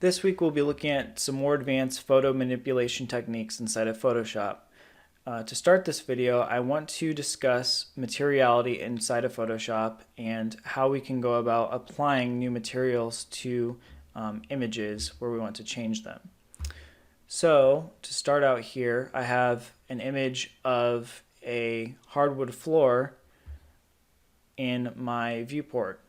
This week we'll be looking at some more advanced photo manipulation techniques inside of Photoshop. To start this video, I want to discuss materiality inside of Photoshop and how we can go about applying new materials to images where we want to change them. So to start out here, I have an image of a hardwood floor in my viewport.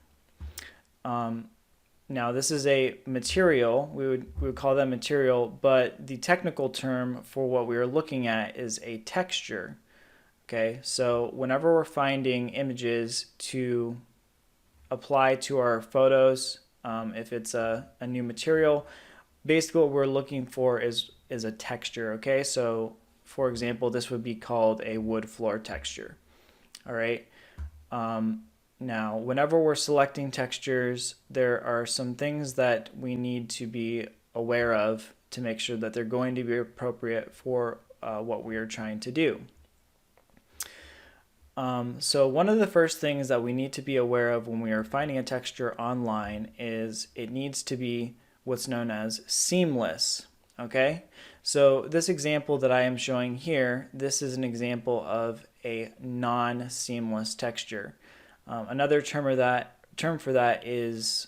Now this is a material, we would call that material, but the technical term for what we are looking at is a texture. Okay, so whenever we're finding images to apply to our photos, if it's a new material, basically what we're looking for is a texture. Okay, so for example, this would be called a wood floor texture. All right. Now, whenever we're selecting textures, there are some things that we need to be aware of to make sure that they're going to be appropriate for what we are trying to do. So one of the first things that we need to be aware of when we are finding a texture online is it needs to be what's known as seamless. Okay, so this example that I am showing here, this is an example of a non-seamless texture. Another term for that is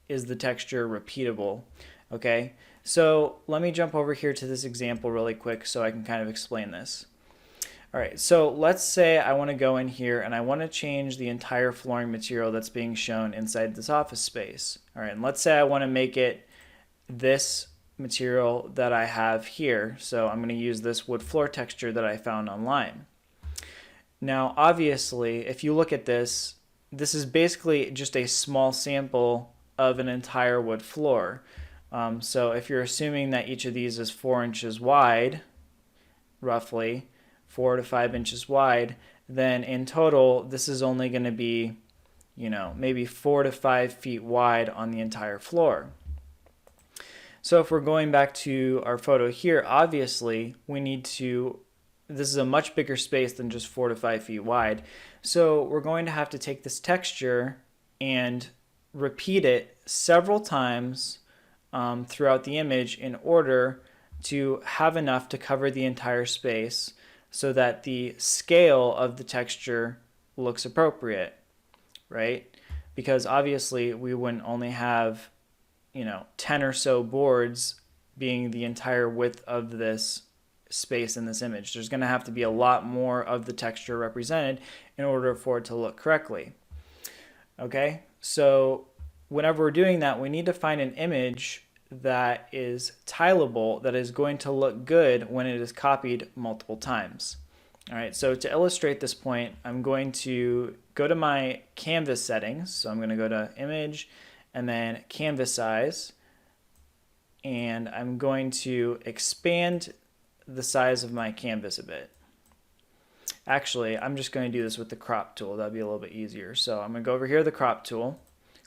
the texture repeatable. Okay, so let me jump over here to this example really quick so I can kind of explain this. All right, so let's say I want to go in here and I want to change the entire flooring material that's being shown inside this office space. All right, and let's say I want to make it this material that I have here. So I'm going to use this wood floor texture that I found online. Now, obviously, if you look at this, this is basically just a small sample of an entire wood floor. So if you're assuming that each of these is 4 inches wide, roughly 4 to 5 inches wide, then in total, this is only going to be, maybe 4 to 5 feet wide on the entire floor. So if we're going back to our photo here, obviously, this is a much bigger space than just 4 to 5 feet wide. So we're going to have to take this texture and repeat it several times throughout the image in order to have enough to cover the entire space so that the scale of the texture looks appropriate, right? Because obviously we wouldn't only have 10 or so boards being the entire width of this space in this image. There's going to have to be a lot more of the texture represented in order for it to look correctly. Okay, so whenever we're doing that, we need to find an image that is tileable, that is going to look good when it is copied multiple times. All right, so to illustrate this point, I'm going to go to my canvas settings. So I'm going to go to image and then canvas size, and I'm going to expand the size of my canvas a bit. Actually, I'm just going to do this with the crop tool. That'd be a little bit easier. So I'm going to go over here to the crop tool,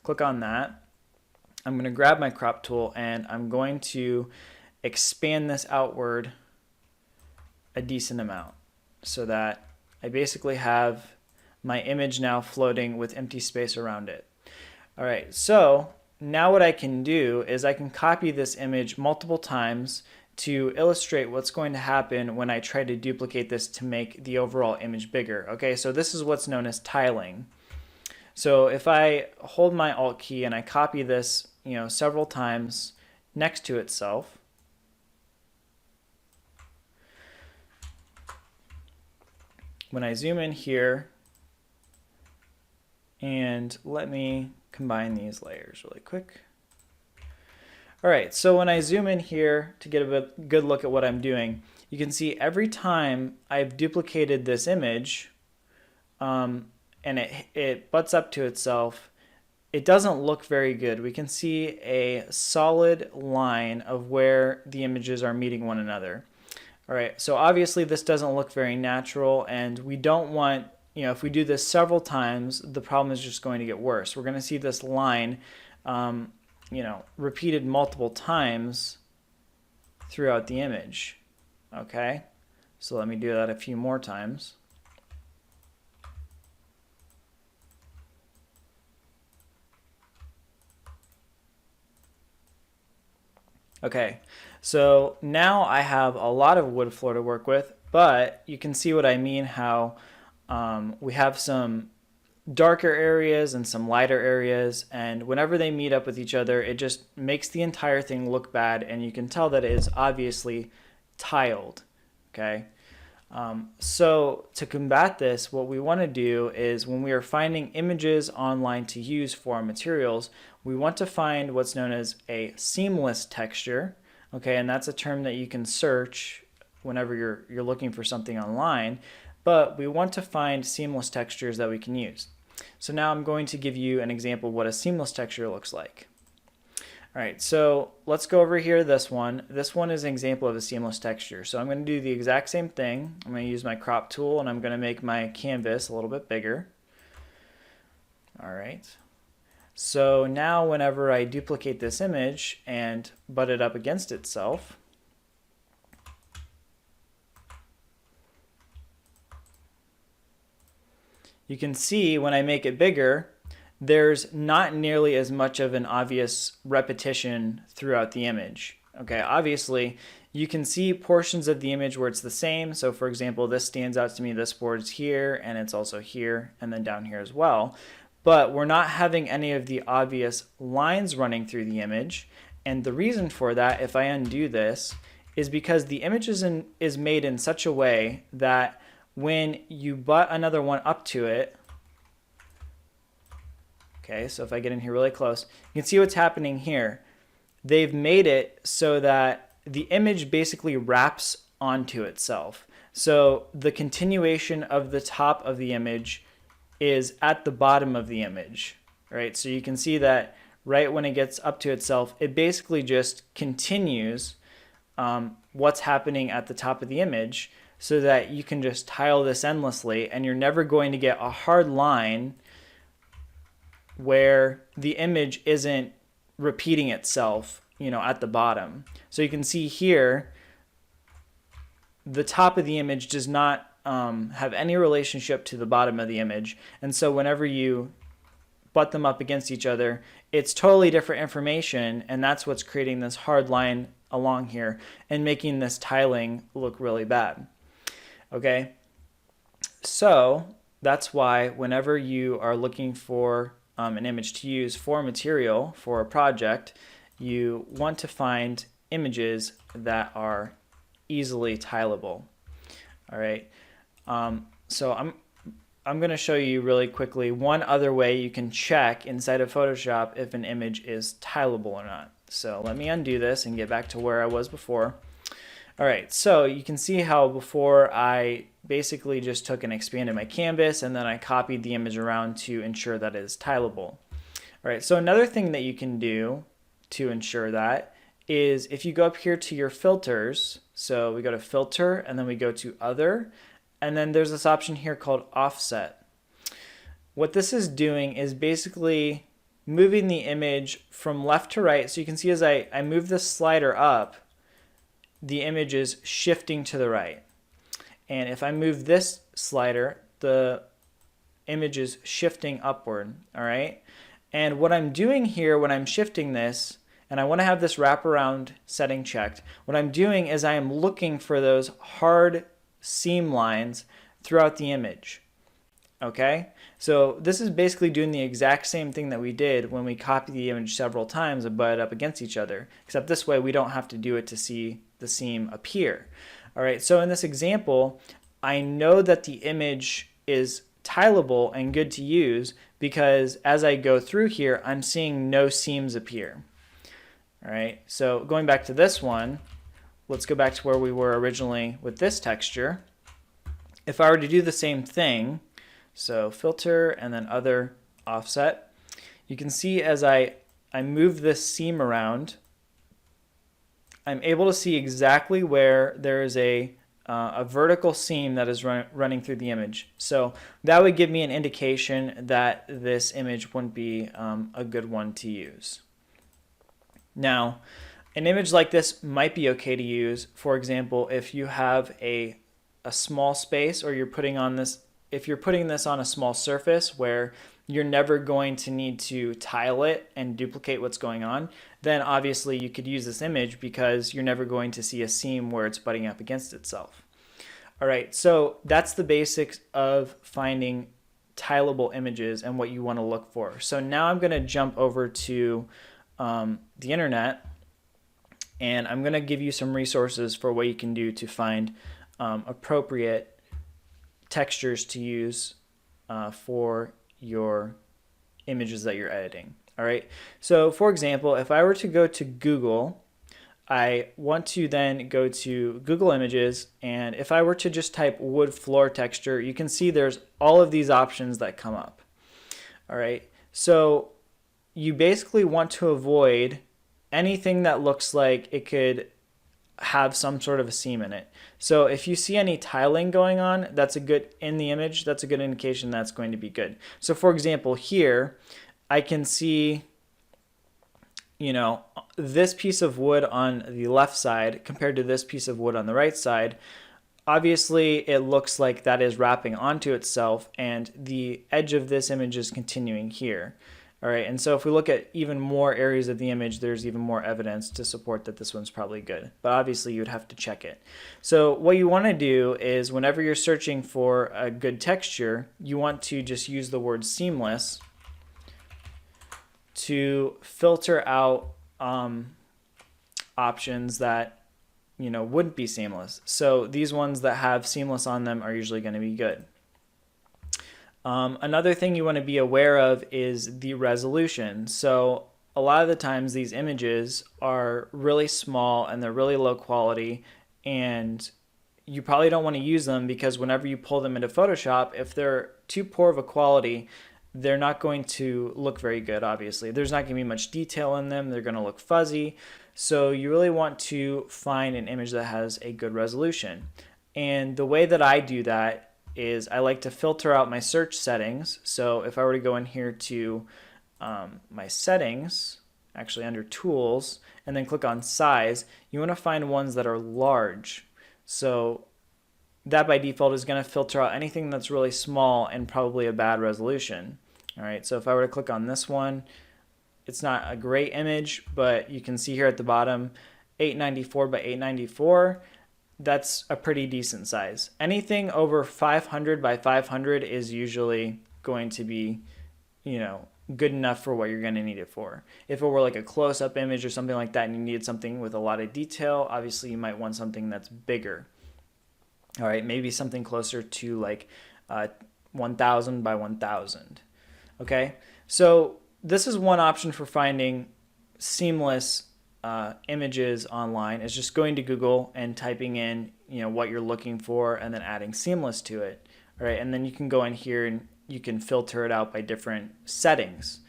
click on that. I'm going to grab my crop tool and I'm going to expand this outward a decent amount so that I basically have my image now floating with empty space around it. All right, so now what I can do is I can copy this image multiple times to illustrate what's going to happen when I try to duplicate this to make the overall image bigger. Okay, so this is what's known as tiling. So if I hold my Alt key and I copy this, several times next to itself, when I zoom in here, and let me combine these layers really quick. All right, so when I zoom in here to get a good look at what I'm doing, you can see every time I've duplicated this image and it butts up to itself, it doesn't look very good. We can see a solid line of where the images are meeting one another. All right, so obviously this doesn't look very natural, and we don't want, if we do this several times, the problem is just going to get worse. We're going to see this line repeated multiple times throughout the image. Okay, so let me do that a few more times. Okay, so now I have a lot of wood floor to work with, but you can see what I mean, how we have some darker areas and some lighter areas, and whenever they meet up with each other, it just makes the entire thing look bad, and you can tell that it is obviously tiled. Okay, so to combat this, what we want to do is when we are finding images online to use for our materials, we want to find what's known as a seamless texture. Okay, and that's a term that you can search whenever you're looking for something online, but we want to find seamless textures that we can use. So now I'm going to give you an example of what a seamless texture looks like. All right, so let's go over here, this one. This one is an example of a seamless texture. So I'm going to do the exact same thing. I'm going to use my crop tool and I'm going to make my canvas a little bit bigger. All right. So now whenever I duplicate this image and butt it up against itself, you can see when I make it bigger, there's not nearly as much of an obvious repetition throughout the image. Okay, obviously you can see portions of the image where it's the same. So for example, this stands out to me, this board's here and it's also here and then down here as well. But we're not having any of the obvious lines running through the image. And the reason for that, if I undo this, is because the image is made in such a way that when you butt another one up to it, okay, so if I get in here really close, you can see what's happening here. They've made it so that the image basically wraps onto itself. So the continuation of the top of the image is at the bottom of the image, right? So you can see that right when it gets up to itself, it basically just continues what's happening at the top of the image so that you can just tile this endlessly and you're never going to get a hard line where the image isn't repeating itself, at the bottom. So you can see here, the top of the image does not have any relationship to the bottom of the image. And so whenever you butt them up against each other, it's totally different information. And that's what's creating this hard line along here and making this tiling look really bad. Okay. So that's why whenever you are looking for an image to use for material for a project, you want to find images that are easily tileable. All right. So I'm going to show you really quickly one other way you can check inside of Photoshop if an image is tileable or not. So let me undo this and get back to where I was before. All right, so you can see how before I basically just took and expanded my canvas and then I copied the image around to ensure that it is tileable. All right, so another thing that you can do to ensure that is if you go up here to your filters, so we go to filter and then we go to other, and then there's this option here called offset. What this is doing is basically moving the image from left to right. So you can see as I move this slider up, the image is shifting to the right. And if I move this slider, the image is shifting upward, all right? And what I'm doing here when I'm shifting this, and I want to have this wraparound setting checked, what I'm doing is I am looking for those hard seam lines throughout the image, okay? So this is basically doing the exact same thing that we did when we copied the image several times and butted up against each other, except this way we don't have to do it to see the seam appear. All right, so in this example, I know that the image is tileable and good to use because as I go through here, I'm seeing no seams appear. All right, so going back to this one, let's go back to where we were originally with this texture. If I were to do the same thing, so filter and then other offset, you can see as I move this seam around, I'm able to see exactly where there is a vertical seam that is running through the image. So that would give me an indication that this image wouldn't be a good one to use. Now, an image like this might be okay to use, for example, if you have a small space or you're putting on this, if you're putting this on a small surface where you're never going to need to tile it and duplicate what's going on, then obviously you could use this image because you're never going to see a seam where it's butting up against itself. All right, so that's the basics of finding tileable images and what you want to look for. So now I'm going to jump over to the internet, and I'm going to give you some resources for what you can do to find appropriate textures to use for your images that you're editing. All right. So for example, if I were to go to Google, I want to then go to Google Images, and if I were to just type wood floor texture, you can see there's all of these options that come up. All right. So you basically want to avoid anything that looks like it could have some sort of a seam in it. So if you see any tiling going on, that's a good in the image, that's a good indication that's going to be good. So for example, here I can see, you know, this piece of wood on the left side compared to this piece of wood on the right side. Obviously it looks like that is wrapping onto itself, and the edge of this image is continuing here. All right, and so if we look at even more areas of the image, there's even more evidence to support that this one's probably good. But obviously you'd have to check it. So what you want to do is whenever you're searching for a good texture, you want to just use the word seamless to filter out options that, you know, wouldn't be seamless. So these ones that have seamless on them are usually going to be good. Another thing you want to be aware of is the resolution. So a lot of the times these images are really small and they're really low quality, and you probably don't want to use them because whenever you pull them into Photoshop, if they're too poor of a quality, they're not going to look very good, obviously. There's not going to be much detail in them. They're going to look fuzzy. So you really want to find an image that has a good resolution. And the way that I do that is I like to filter out my search settings. So if I were to go in here to my settings, actually under tools, and then click on size, you want to find ones that are large. So that by default is going to filter out anything that's really small and probably a bad resolution. All right, so if I were to click on this one, it's not a great image, but you can see here at the bottom, 894 by 894. That's a pretty decent size. Anything over 500 by 500 is usually going to be, you know, good enough for what you're going to need it for. If it were like a close-up image or something like that and you needed something with a lot of detail, obviously you might want something that's bigger. All right, maybe something closer to like 1000 by 1000. Okay, so this is one option for finding seamless images online, is just going to Google and typing in, you know, what you're looking for and then adding seamless to it. All right, and then you can go in here and you can filter it out by different settings.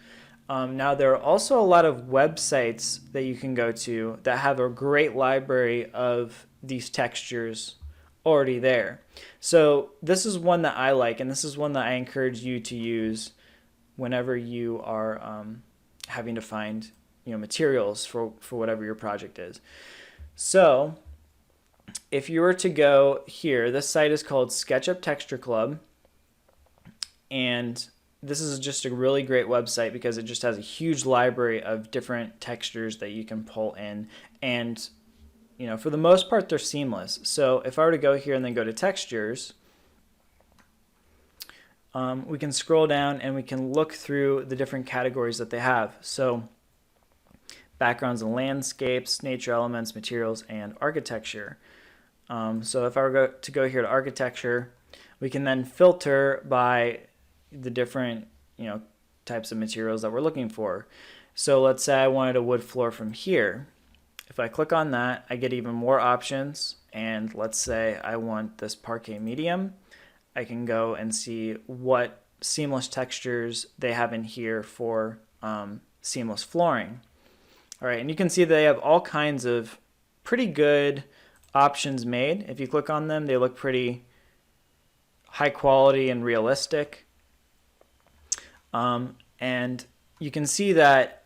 Now there are also a lot of websites that you can go to that have a great library of these textures already there. So this is one that I like, and this is one that I encourage you to use whenever you are having to find, you know, materials for whatever your project is. So if you were to go here, this site is called SketchUp Texture Club, and this is just a really great website because it just has a huge library of different textures that you can pull in, and you know, for the most part they're seamless. So if I were to go here and then go to textures, we can scroll down and we can look through the different categories that they have. So backgrounds and landscapes, nature elements, materials, and architecture. So if I were to go here to architecture, we can then filter by the different, you know, types of materials that we're looking for. So let's say I wanted a wood floor from here. If I click on that, I get even more options. And let's say I want this parquet medium. I can go and see what seamless textures they have in here for seamless flooring. All right, and you can see they have all kinds of pretty good options made. If you click on them, they look pretty high quality and realistic. And you can see that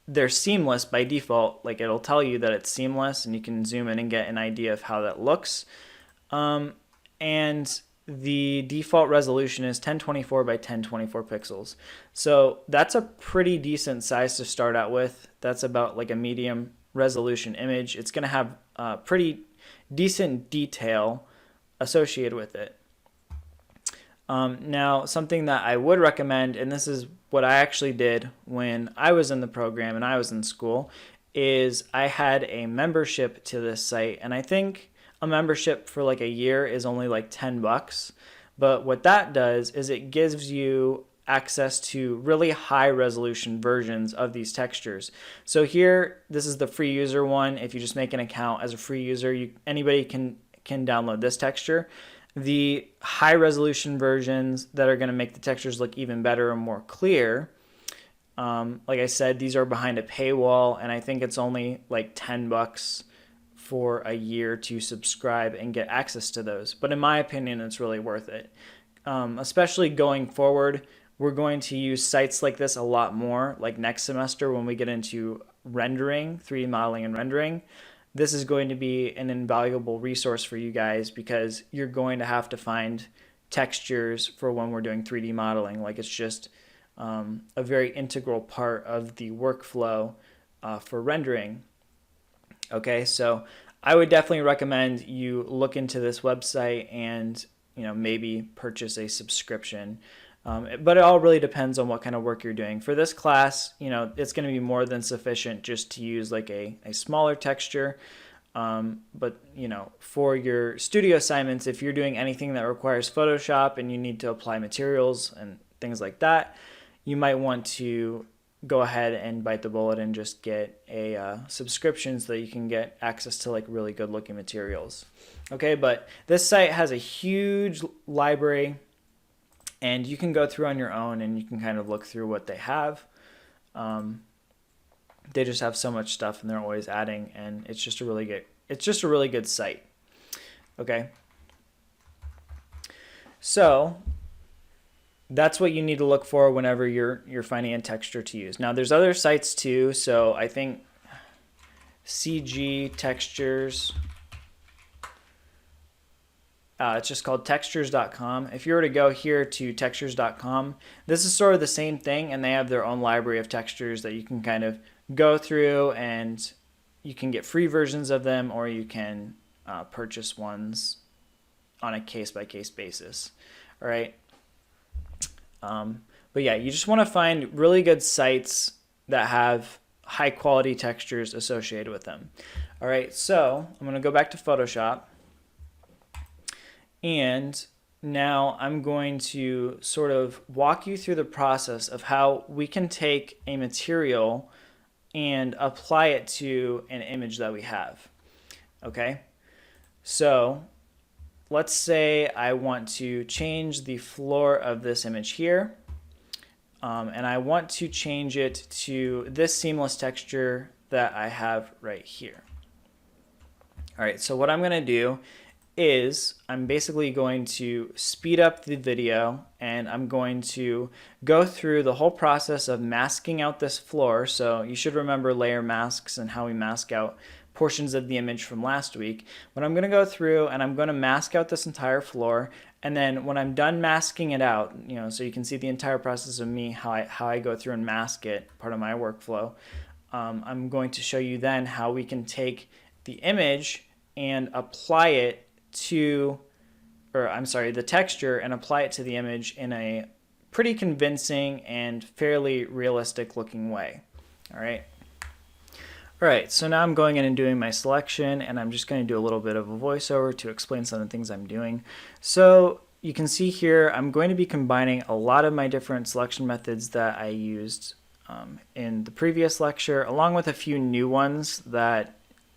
they're seamless by default. Like, it'll tell you that it's seamless, and you can zoom in and get an idea of how that looks. And the default resolution is 1024 by 1024 pixels. So that's a pretty decent size to start out with. That's about like a medium resolution image. It's going to have pretty decent detail associated with it. Now, something that I would recommend, and this is what I actually did when I was in the program and I was in school, is I had a membership to this site, and I think a membership for like a year is only like $10. But what that does is it gives you access to really high resolution versions of these textures. So here, this is the free user one. If you just make an account as a free user, anybody can download this texture. The high resolution versions that are going to make the textures look even better and more clear, like I said, these are behind a paywall, and I think it's only like $10 for a year to subscribe and get access to those. But in my opinion, it's really worth it. Especially going forward, we're going to use sites like this a lot more, like next semester when we get into rendering, 3D modeling and rendering. This is going to be an invaluable resource for you guys because you're going to have to find textures for when we're doing 3D modeling. Like, it's just a very integral part of the workflow for rendering. Okay, so I would definitely recommend you look into this website and maybe purchase a subscription. But it all really depends on what kind of work you're doing. For this class, it's going to be more than sufficient just to use like a smaller texture. But for your studio assignments, if you're doing anything that requires Photoshop and you need to apply materials and things like that, you might want to go ahead and bite the bullet and just get a subscription so that you can get access to like really good looking materials. Okay, but this site has a huge library, and you can go through on your own and you can kind of look through what they have. They just have so much stuff and they're always adding, and it's just a really good site. Okay. So that's what you need to look for whenever you're finding a texture to use. Now there's other sites too. So I think CG Textures, it's just called textures.com. If you were to go here to textures.com, this is sort of the same thing, and they have their own library of textures that you can kind of go through, and you can get free versions of them, or you can purchase ones on a case-by-case basis. All right. But yeah, you just want to find really good sites that have high quality textures associated with them. All right, so I'm going to go back to Photoshop. And now I'm going to sort of walk you through the process of how we can take a material and apply it to an image that we have. Okay, so let's say I want to change the floor of this image here, and I want to change it to this seamless texture that I have right here. All right, so what I'm going to do is I'm basically going to speed up the video, and I'm going to go through the whole process of masking out this floor. So you should remember layer masks and how we mask out portions of the image from last week. But I'm going to go through and I'm going to mask out this entire floor, and then when I'm done masking it out, so you can see the entire process of me, how I go through and mask it, part of my workflow. I'm going to show you then how we can take the image and apply it to, the texture, and apply it to the image in a pretty convincing and fairly realistic looking way. All right. All right, so now I'm going in and doing my selection, and I'm just going to do a little bit of a voiceover to explain some of the things I'm doing. So you can see here, I'm going to be combining a lot of my different selection methods that I used in the previous lecture, along with a few new ones that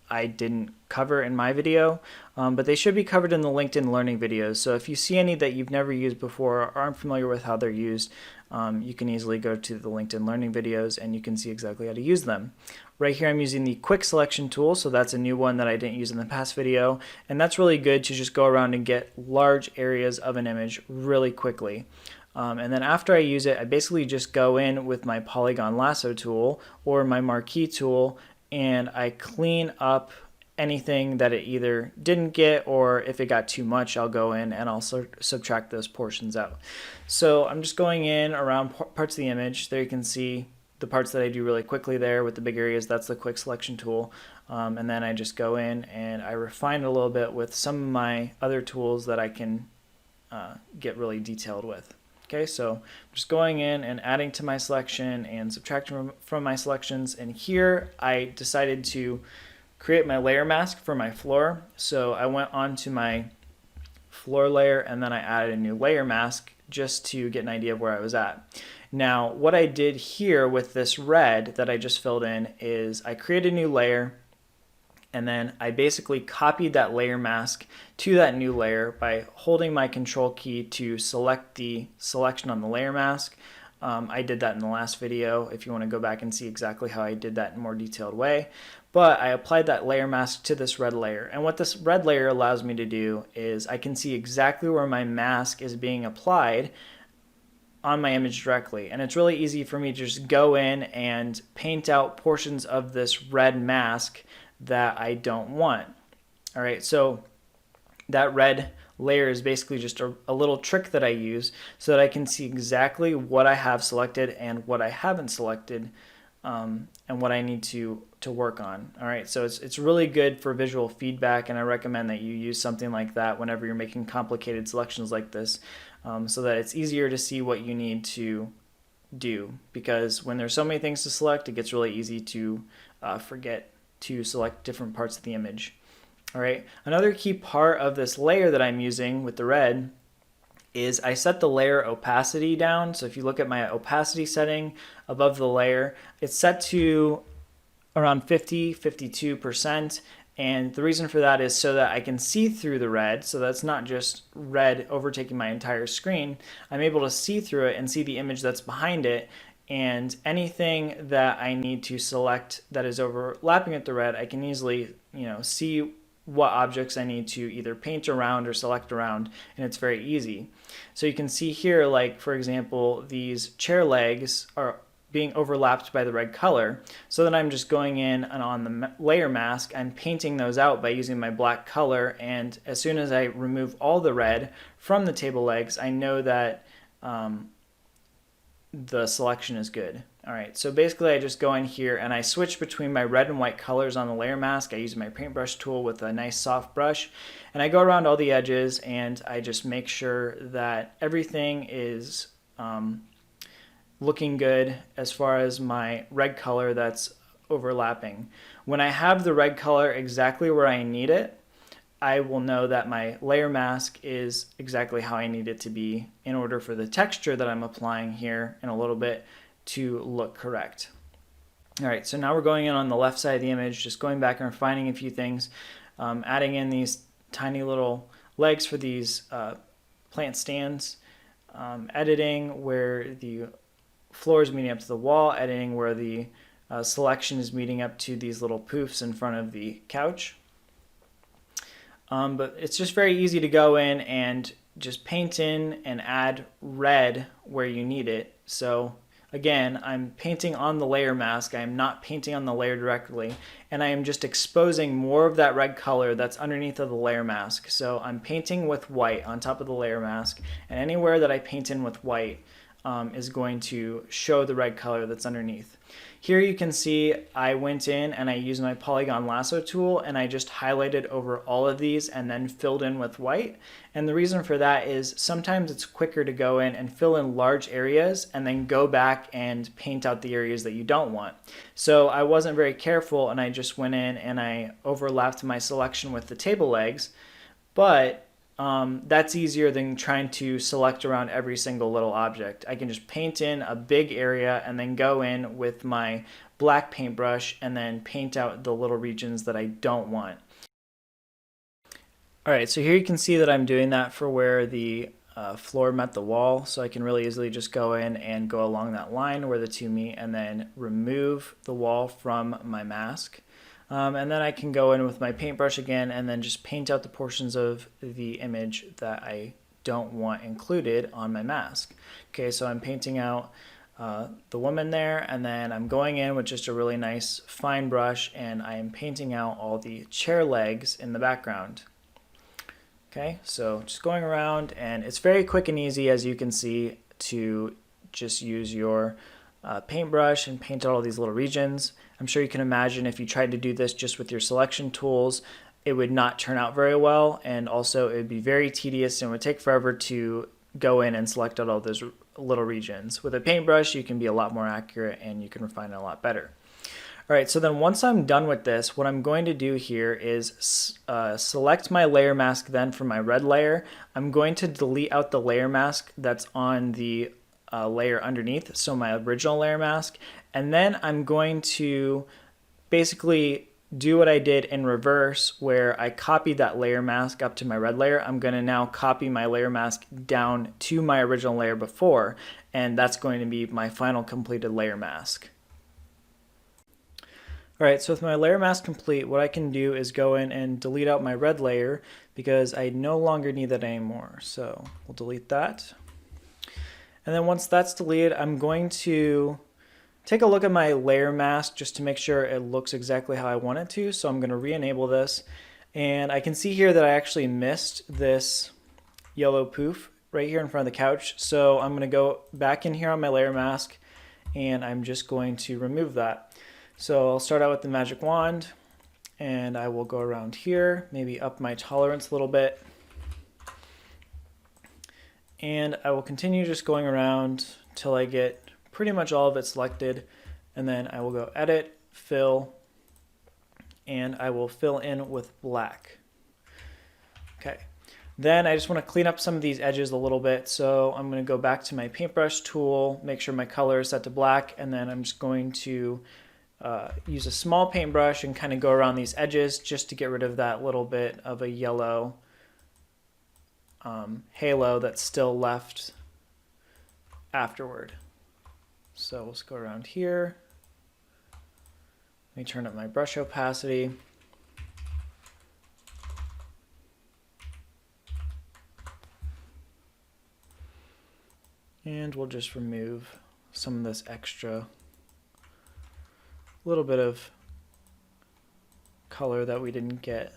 I didn't cover in my video, but they should be covered in the LinkedIn Learning videos. So if you see any that you've never used before or aren't familiar with how they're used, you can easily go to the LinkedIn Learning videos and you can see exactly how to use them. Right here I'm using the quick selection tool, so that's a new one that I didn't use in the past video, and that's really good to just go around and get large areas of an image really quickly. And then after I use it, I basically just go in with my polygon lasso tool or my marquee tool, and I clean up anything that it either didn't get, or if it got too much, I'll go in and I'll subtract those portions out. So I'm just going in around parts of the image. There you can see the parts that I do really quickly there with the big areas. That's the quick selection tool. And then I just go in and I refine it a little bit with some of my other tools that I can get really detailed with. Okay, so I'm just going in and adding to my selection and subtracting from my selections. And here I decided to create my layer mask for my floor. So I went onto my floor layer and then I added a new layer mask just to get an idea of where I was at. Now, what I did here with this red that I just filled in is I created a new layer, and then I basically copied that layer mask to that new layer by holding my control key to select the selection on the layer mask. I did that in the last video if you want to go back and see exactly how I did that in a more detailed way. But I applied that layer mask to this red layer. And what this red layer allows me to do is I can see exactly where my mask is being applied on my image directly. And it's really easy for me to just go in and paint out portions of this red mask that I don't want. All right, so that red layer is basically just a little trick that I use so that I can see exactly what I have selected and what I haven't selected, and what I need to work on. All right, so it's really good for visual feedback, and I recommend that you use something like that whenever you're making complicated selections like this, so that it's easier to see what you need to do, because when there's so many things to select, it gets really easy to forget to select different parts of the image. All right, another key part of this layer that I'm using with the red is I set the layer opacity down. So if you look at my opacity setting above the layer, it's set to around 52%. And the reason for that is so that I can see through the red. So that's not just red overtaking my entire screen. I'm able to see through it and see the image that's behind it. And anything that I need to select that is overlapping with the red, I can easily, see what objects I need to either paint around or select around, and it's very easy. So you can see here, like for example, these chair legs are being overlapped by the red color. So then I'm just going in and on the layer mask, I'm painting those out by using my black color, and as soon as I remove all the red from the table legs, I know that the selection is good. All right, so basically I just go in here and I switch between my red and white colors on the layer mask. I use my paintbrush tool with a nice soft brush, and I go around all the edges and I just make sure that everything is looking good as far as my red color that's overlapping. When I have the red color exactly where I need it, I will know that my layer mask is exactly how I need it to be in order for the texture that I'm applying here in a little bit to look correct. All right, so now we're going in on the left side of the image, just going back and refining a few things, adding in these tiny little legs for these plant stands, editing where the floor is meeting up to the wall, editing where the selection is meeting up to these little poofs in front of the couch. But it's just very easy to go in and just paint in and add red where you need it. So again, I'm painting on the layer mask. I am not painting on the layer directly, and I am just exposing more of that red color that's underneath of the layer mask. So I'm painting with white on top of the layer mask, and anywhere that I paint in with white is going to show the red color that's underneath. Here you can see I went in and I used my polygon lasso tool and I just highlighted over all of these and then filled in with white. And the reason for that is sometimes it's quicker to go in and fill in large areas and then go back and paint out the areas that you don't want. So I wasn't very careful and I just went in and I overlapped my selection with the table legs, but that's easier than trying to select around every single little object. I can just paint in a big area and then go in with my black paintbrush and then paint out the little regions that I don't want. All right, so here you can see that I'm doing that for where the floor met the wall, so I can really easily just go in and go along that line where the two meet and then remove the wall from my mask. And then I can go in with my paintbrush again and then just paint out the portions of the image that I don't want included on my mask. Okay, so I'm painting out the woman there, and then I'm going in with just a really nice fine brush and I am painting out all the chair legs in the background. Okay, so just going around, and it's very quick and easy, as you can see, to just use your paintbrush and paint out all these little regions. I'm sure you can imagine if you tried to do this just with your selection tools, it would not turn out very well, and also it would be very tedious and it would take forever to go in and select out all those little regions. With a paintbrush, you can be a lot more accurate and you can refine it a lot better. All right, so then once I'm done with this, what I'm going to do here is select my layer mask then from my red layer. I'm going to delete out the layer mask that's on the layer underneath, so my original layer mask, and then I'm going to basically do what I did in reverse, where I copied that layer mask up to my red layer. I'm going to now copy my layer mask down to my original layer before, and that's going to be my final completed layer mask. Alright, so with my layer mask complete, what I can do is go in and delete out my red layer because I no longer need that anymore. So we'll delete that. And then once that's deleted, I'm going to take a look at my layer mask just to make sure it looks exactly how I want it to. So I'm going to re-enable this. And I can see here that I actually missed this yellow poof right here in front of the couch. So I'm going to go back in here on my layer mask and I'm just going to remove that. So I'll start out with the magic wand and I will go around here, maybe up my tolerance a little bit. And I will continue just going around till I get pretty much all of it selected. And then I will go edit, fill, and I will fill in with black. Okay. Then I just want to clean up some of these edges a little bit. So I'm going to go back to my paintbrush tool, make sure my color is set to black, and then I'm just going to use a small paintbrush and kind of go around these edges just to get rid of that little bit of a yellow halo that's still left afterward. So let's go around here. Let me turn up my brush opacity. And we'll just remove some of this extra little bit of color that we didn't get.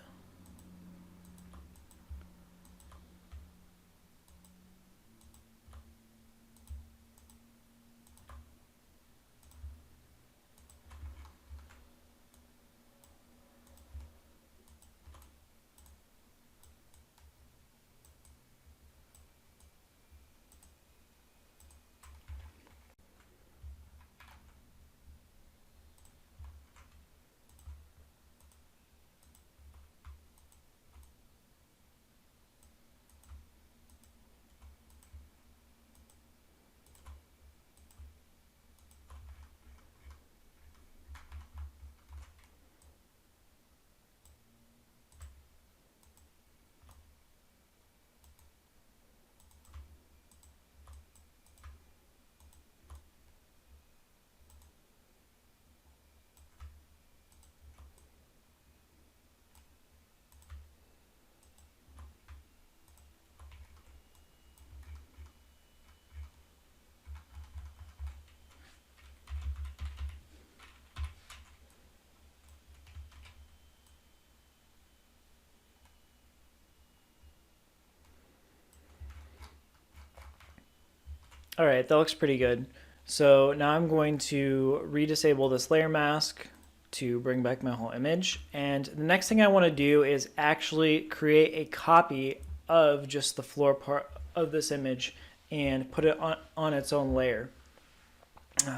All right, that looks pretty good. So now I'm going to redisable this layer mask to bring back my whole image. And the next thing I want to do is actually create a copy of just the floor part of this image and put it on its own layer.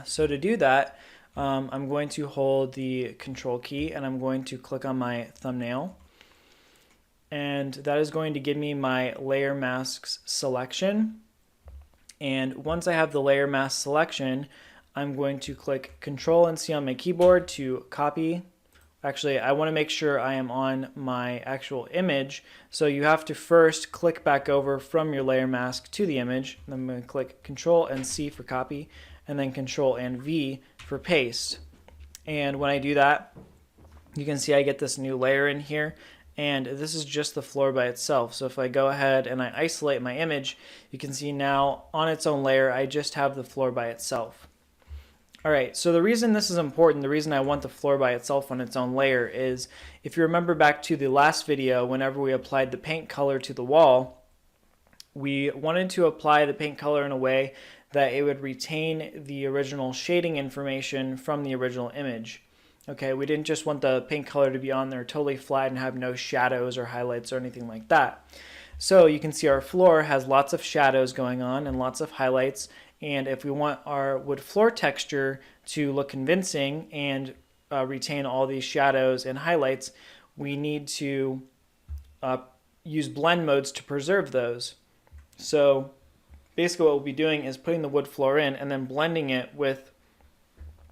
So to do that, I'm going to hold the control key and I'm going to click on my thumbnail. And that is going to give me my layer masks selection. And once I have the layer mask selection, I'm going to click Control and C on my keyboard to copy. Actually, I want to make sure I am on my actual image. So you have to first click back over from your layer mask to the image. Then I'm going to click Control and C for copy, and then Control and V for paste. And when I do that, you can see I get this new layer in here. And this is just the floor by itself. So if I go ahead and I isolate my image, you can see now on its own layer, I just have the floor by itself. All right, so the reason this is important, the reason I want the floor by itself on its own layer is, if you remember back to the last video, whenever we applied the paint color to the wall, we wanted to apply the paint color in a way that it would retain the original shading information from the original image. Okay, we didn't just want the paint color to be on there totally flat and have no shadows or highlights or anything like that. So you can see our floor has lots of shadows going on and lots of highlights, and if we want our wood floor texture to look convincing and retain all these shadows and highlights, we need to use blend modes to preserve those. So basically what we'll be doing is putting the wood floor in and then blending it with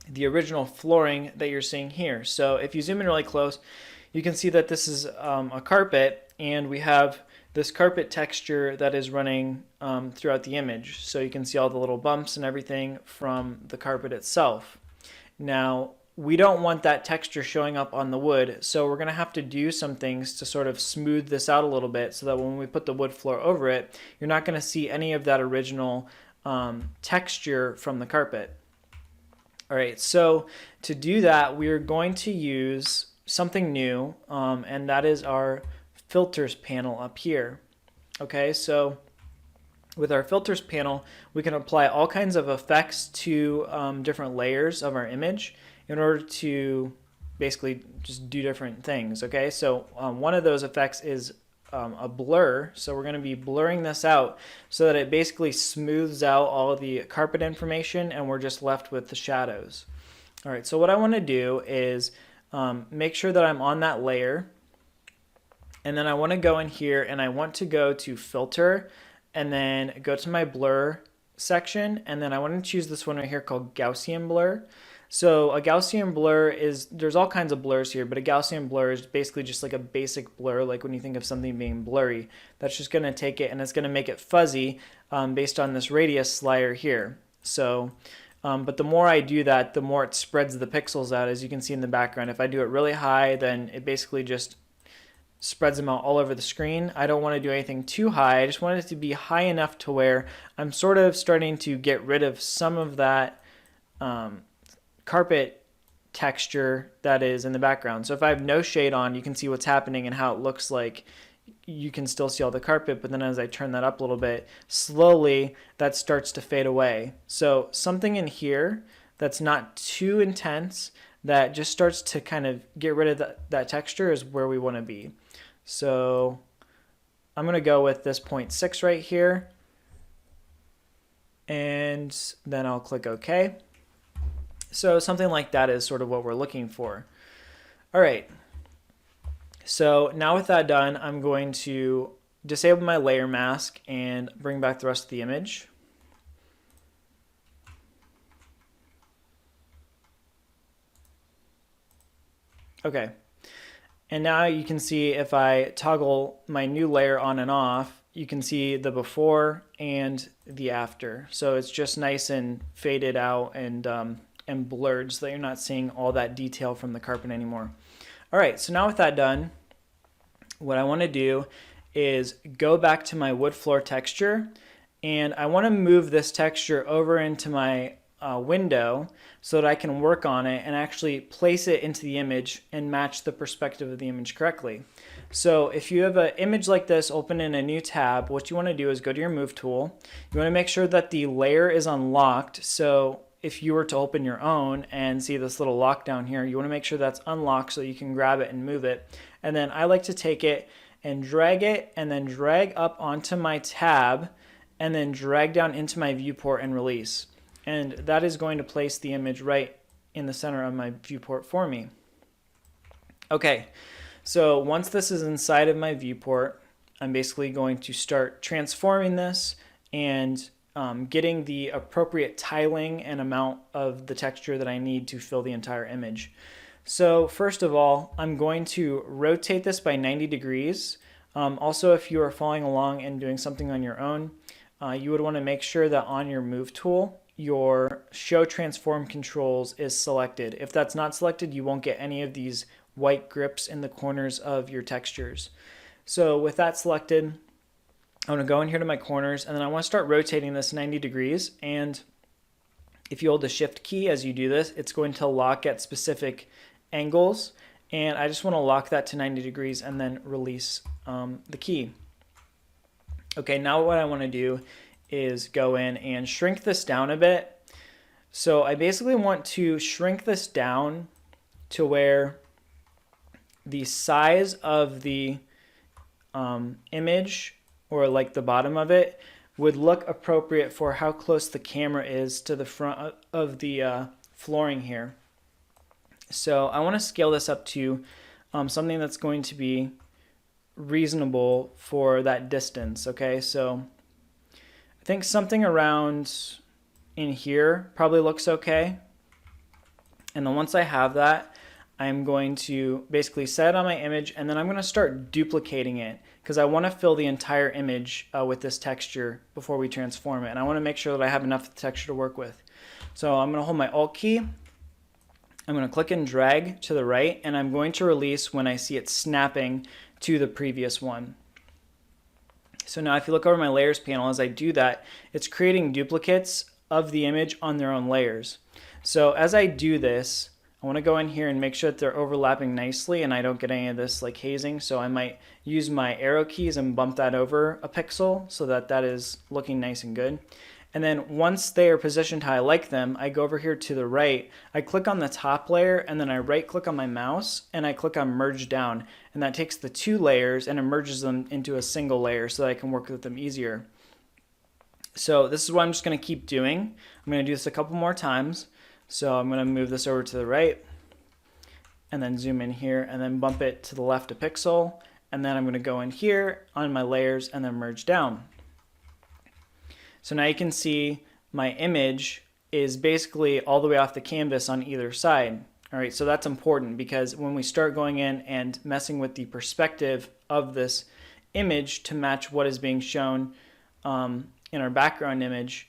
the original flooring that you're seeing here. So if you zoom in really close, you can see that this is a carpet, and we have this carpet texture that is running throughout the image. So you can see all the little bumps and everything from the carpet itself. Now, we don't want that texture showing up on the wood, so we're going to have to do some things to sort of smooth this out a little bit so that when we put the wood floor over it, you're not going to see any of that original texture from the carpet. All right, so to do that, we're going to use something new, and that is our filters panel up here. Okay, so with our filters panel, we can apply all kinds of effects to different layers of our image in order to basically just do different things. Okay, so one of those effects is a blur. So we're going to be blurring this out so that it basically smooths out all of the carpet information and we're just left with the shadows. All right, so what I want to do is make sure that I'm on that layer. And then I want to go in here and I want to go to filter and then go to my blur section. And then I want to choose this one right here called Gaussian blur. So a Gaussian blur is, there's all kinds of blurs here, but a Gaussian blur is basically just like a basic blur, like when you think of something being blurry. That's just going to take it and it's going to make it fuzzy based on this radius slider here. So, but the more I do that, the more it spreads the pixels out, as you can see in the background. If I do it really high, then it basically just spreads them out all over the screen. I don't want to do anything too high. I just want it to be high enough to where I'm sort of starting to get rid of some of that carpet texture that is in the background. So if I have no shade on, you can see what's happening and how it looks like you can still see all the carpet, but then as I turn that up a little bit, slowly that starts to fade away. So something in here that's not too intense, that just starts to kind of get rid of that texture, is where we want to be. So I'm going to go with this 0.6 right here, and then I'll click OK. So something like that is sort of what we're looking for. All right. So now with that done, I'm going to disable my layer mask and bring back the rest of the image. Okay. And now you can see if I toggle my new layer on and off, you can see the before and the after. So it's just nice and faded out and blurred so that you're not seeing all that detail from the carpet anymore. All right, so now with that done, what I want to do is go back to my wood floor texture, and I want to move this texture over into my window so that I can work on it and actually place it into the image and match the perspective of the image correctly. So if you have an image like this open in a new tab, what you want to do is go to your move tool. You want to make sure that the layer is unlocked. So if you were to open your own and see this little lock down here, you want to make sure that's unlocked so you can grab it and move it. And then I like to take it and drag it and then drag up onto my tab and then drag down into my viewport and release. And that is going to place the image right in the center of my viewport for me. Okay, so once this is inside of my viewport, I'm basically going to start transforming this and getting the appropriate tiling and amount of the texture that I need to fill the entire image. So first of all, I'm going to rotate this by 90 degrees. Also, if you are following along and doing something on your own, you would want to make sure that on your move tool, your show transform controls is selected. If that's not selected, you won't get any of these white grips in the corners of your textures. So with that selected, I'm going to go in here to my corners, and then I want to start rotating this 90 degrees, and If you hold the shift key as you do this, it's going to lock at specific angles. And I just want to lock that to 90 degrees and then release the key. Okay, now what I want to do is go in and shrink this down a bit. So I basically want to shrink this down to where the size of the image, or like the bottom of it, would look appropriate for how close the camera is to the front of the flooring here. So I want to scale this up to something that's going to be reasonable for that distance. Okay, so I think something around in here probably looks okay. And then once I have that, I'm going to basically set it on my image, and then I'm going to start duplicating it because I want to fill the entire image with this texture before we transform it. And I want to make sure that I have enough texture to work with. So I'm going to hold my Alt key. I'm going to click and drag to the right, and I'm going to release when I see it snapping to the previous one. So now if you look over my layers panel, as I do that, it's creating duplicates of the image on their own layers. So as I do this, I want to go in here and make sure that they're overlapping nicely and I don't get any of this like hazing. So I might use my arrow keys and bump that over a pixel so that that is looking nice and good. And then once they are positioned how I like them, I go over here to the right, I click on the top layer, and then I right click on my mouse and I click on merge down, and that takes the two layers and it merges them into a single layer so that I can work with them easier. So this is what I'm just going to keep doing. I'm going to do this a couple more times. So I'm going to move this over to the right and then zoom in here and then bump it to the left a pixel, and then I'm going to go in here on my layers and then merge down. So now you can see my image is basically all the way off the canvas on either side. All right, so that's important because when we start going in and messing with the perspective of this image to match what is being shown in our background image,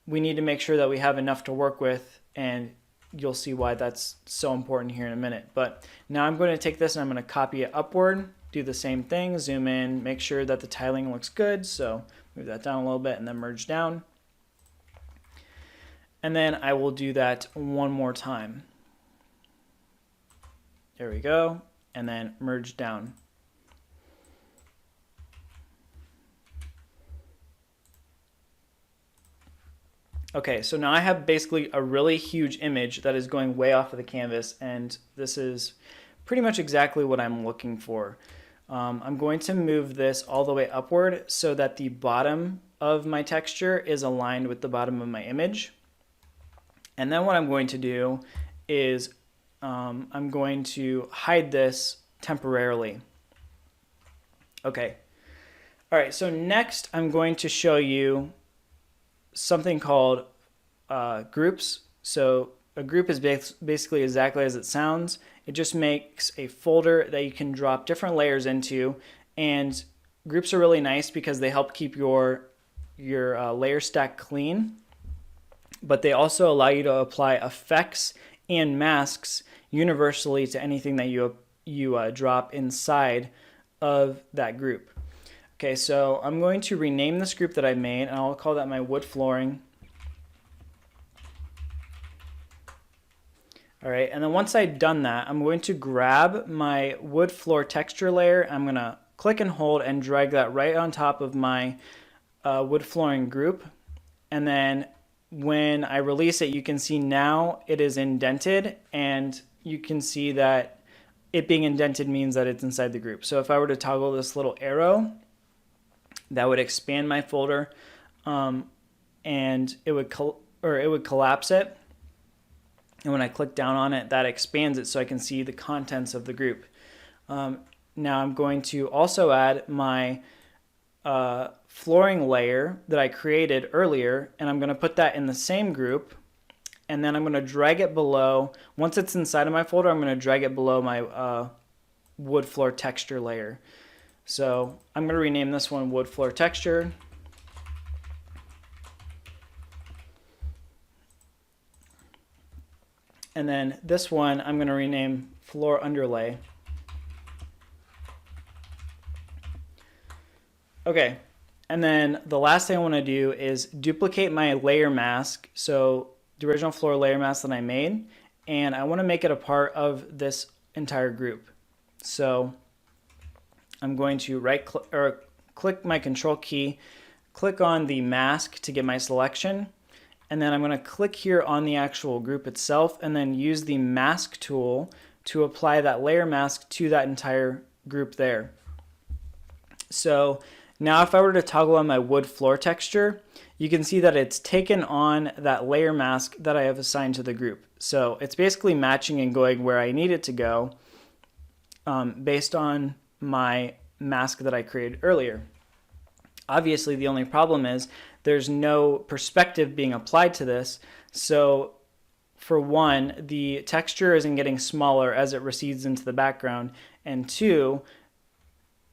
we need to make sure that we have enough to work with, and you'll see why that's so important here in a minute. But now I'm going to take this and I'm going to copy it upward, do the same thing, zoom in, make sure that the tiling looks good. So move that down a little bit and then merge down. And then I will do that one more time. There we go. And then merge down. Okay, so now I have basically a really huge image that is going way off of the canvas, and this is pretty much exactly what I'm looking for. I'm going to move this all the way upward so that the bottom of my texture is aligned with the bottom of my image. And then what I'm going to do is I'm going to hide this temporarily. Okay. All right, so next I'm going to show you something called groups. So a group is basically exactly as it sounds. It just makes a folder that you can drop different layers into, and groups are really nice because they help keep your layer stack clean, but they also allow you to apply effects and masks universally to anything that you drop inside of that group. Okay, so I'm going to rename this group that I made, and I'll call that my wood flooring. All right, and then once I've done that, I'm going to grab my wood floor texture layer. I'm going to click and hold and drag that right on top of my wood flooring group. And then when I release it, you can see now it is indented, and you can see that it being indented means that it's inside the group. So if I were to toggle this little arrow, that would expand my folder, and it would collapse it. And when I click down on it, that expands it so I can see the contents of the group. Now I'm going to also add my flooring layer that I created earlier, and I'm going to put that in the same group, and then I'm going to drag it below. Once it's inside of my folder, I'm going to drag it below my wood floor texture layer. So I'm going to rename this one wood floor texture. And then this one I'm going to rename floor underlay. Okay, and then the last thing I want to do is duplicate my layer mask. So the original floor layer mask that I made, and I want to make it a part of this entire group. So I'm going to click my control key, click on the mask to get my selection, and then I'm going to click here on the actual group itself and then use the mask tool to apply that layer mask to that entire group there. So now if I were to toggle on my wood floor texture, you can see that it's taken on that layer mask that I have assigned to the group. So it's basically matching and going where I need it to go based on my mask that I created earlier. Obviously, the only problem is there's no perspective being applied to this. So for one, the texture isn't getting smaller as it recedes into the background, and two,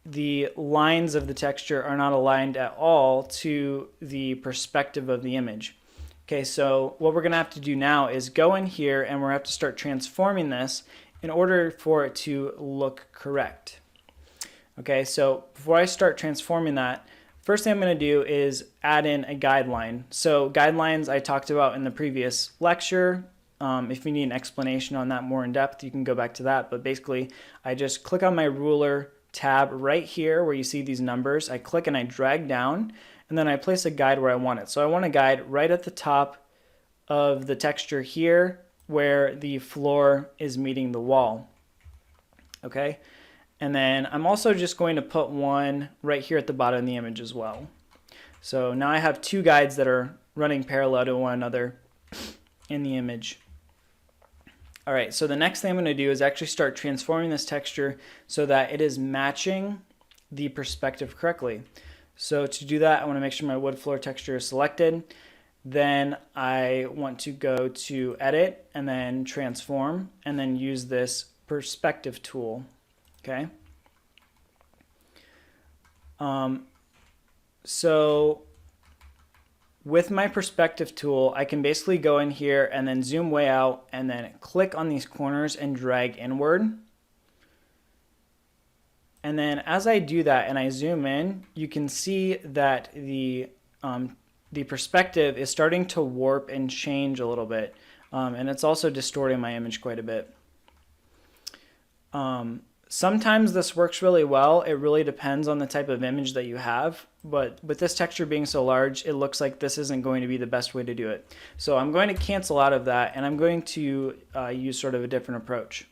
the lines of the texture are not aligned at all to the perspective of the image. Okay, so what we're going to have to do now is go in here and we're going to have to start transforming this in order for it to look correct. Okay, so before I start transforming that, first thing I'm going to do is add in a guideline. So guidelines I talked about in the previous lecture. If you need an explanation on that more in depth, you can go back to that. But basically, I just click on my ruler tab right here where you see these numbers. I click and I drag down, and then I place a guide where I want it. So I want a guide right at the top of the texture here where the floor is meeting the wall. Okay, and then I'm also just going to put one right here at the bottom of the image as well. So now I have two guides that are running parallel to one another in the image. All right, so the next thing I'm going to do is actually start transforming this texture so that it is matching the perspective correctly. So to do that, I want to make sure my wood floor texture is selected. Then I want to go to Edit and then Transform and then use this Perspective tool. Okay. So with my perspective tool, I can basically go in here and then zoom way out and then click on these corners and drag inward. And then as I do that and I zoom in, you can see that the perspective is starting to warp and change a little bit. And it's also distorting my image quite a bit. Sometimes this works really well. It really depends on the type of image that you have. But with this texture being so large, it looks like this isn't going to be the best way to do it. So I'm going to cancel out of that, and I'm going to use sort of a different approach.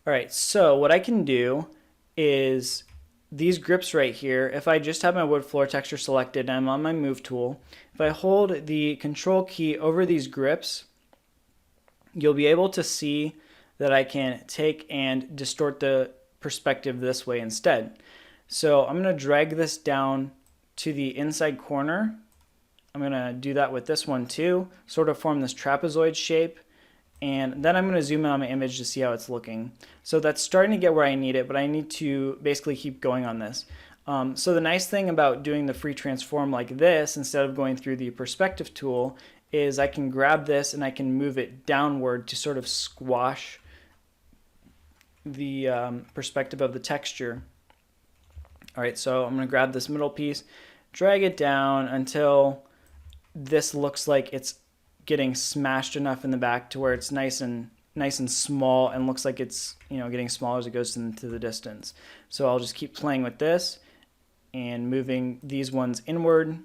All right, so what I can do is these grips right here, if I just have my wood floor texture selected and I'm on my move tool, if I hold the control key over these grips, you'll be able to see that I can take and distort the perspective this way instead. So I'm going to drag this down to the inside corner. I'm going to do that with this one too, sort of form this trapezoid shape. And then I'm going to zoom in on my image to see how it's looking. So that's starting to get where I need it, but I need to basically keep going on this. So the nice thing about doing the free transform like this, instead of going through the perspective tool, is I can grab this and I can move it downward to sort of squash the perspective of the texture. All right, so I'm going to grab this middle piece, drag it down until this looks like it's getting smashed enough in the back to where it's nice and small and looks like it's, you know, getting smaller as it goes into the distance. So I'll just keep playing with this and moving these ones inward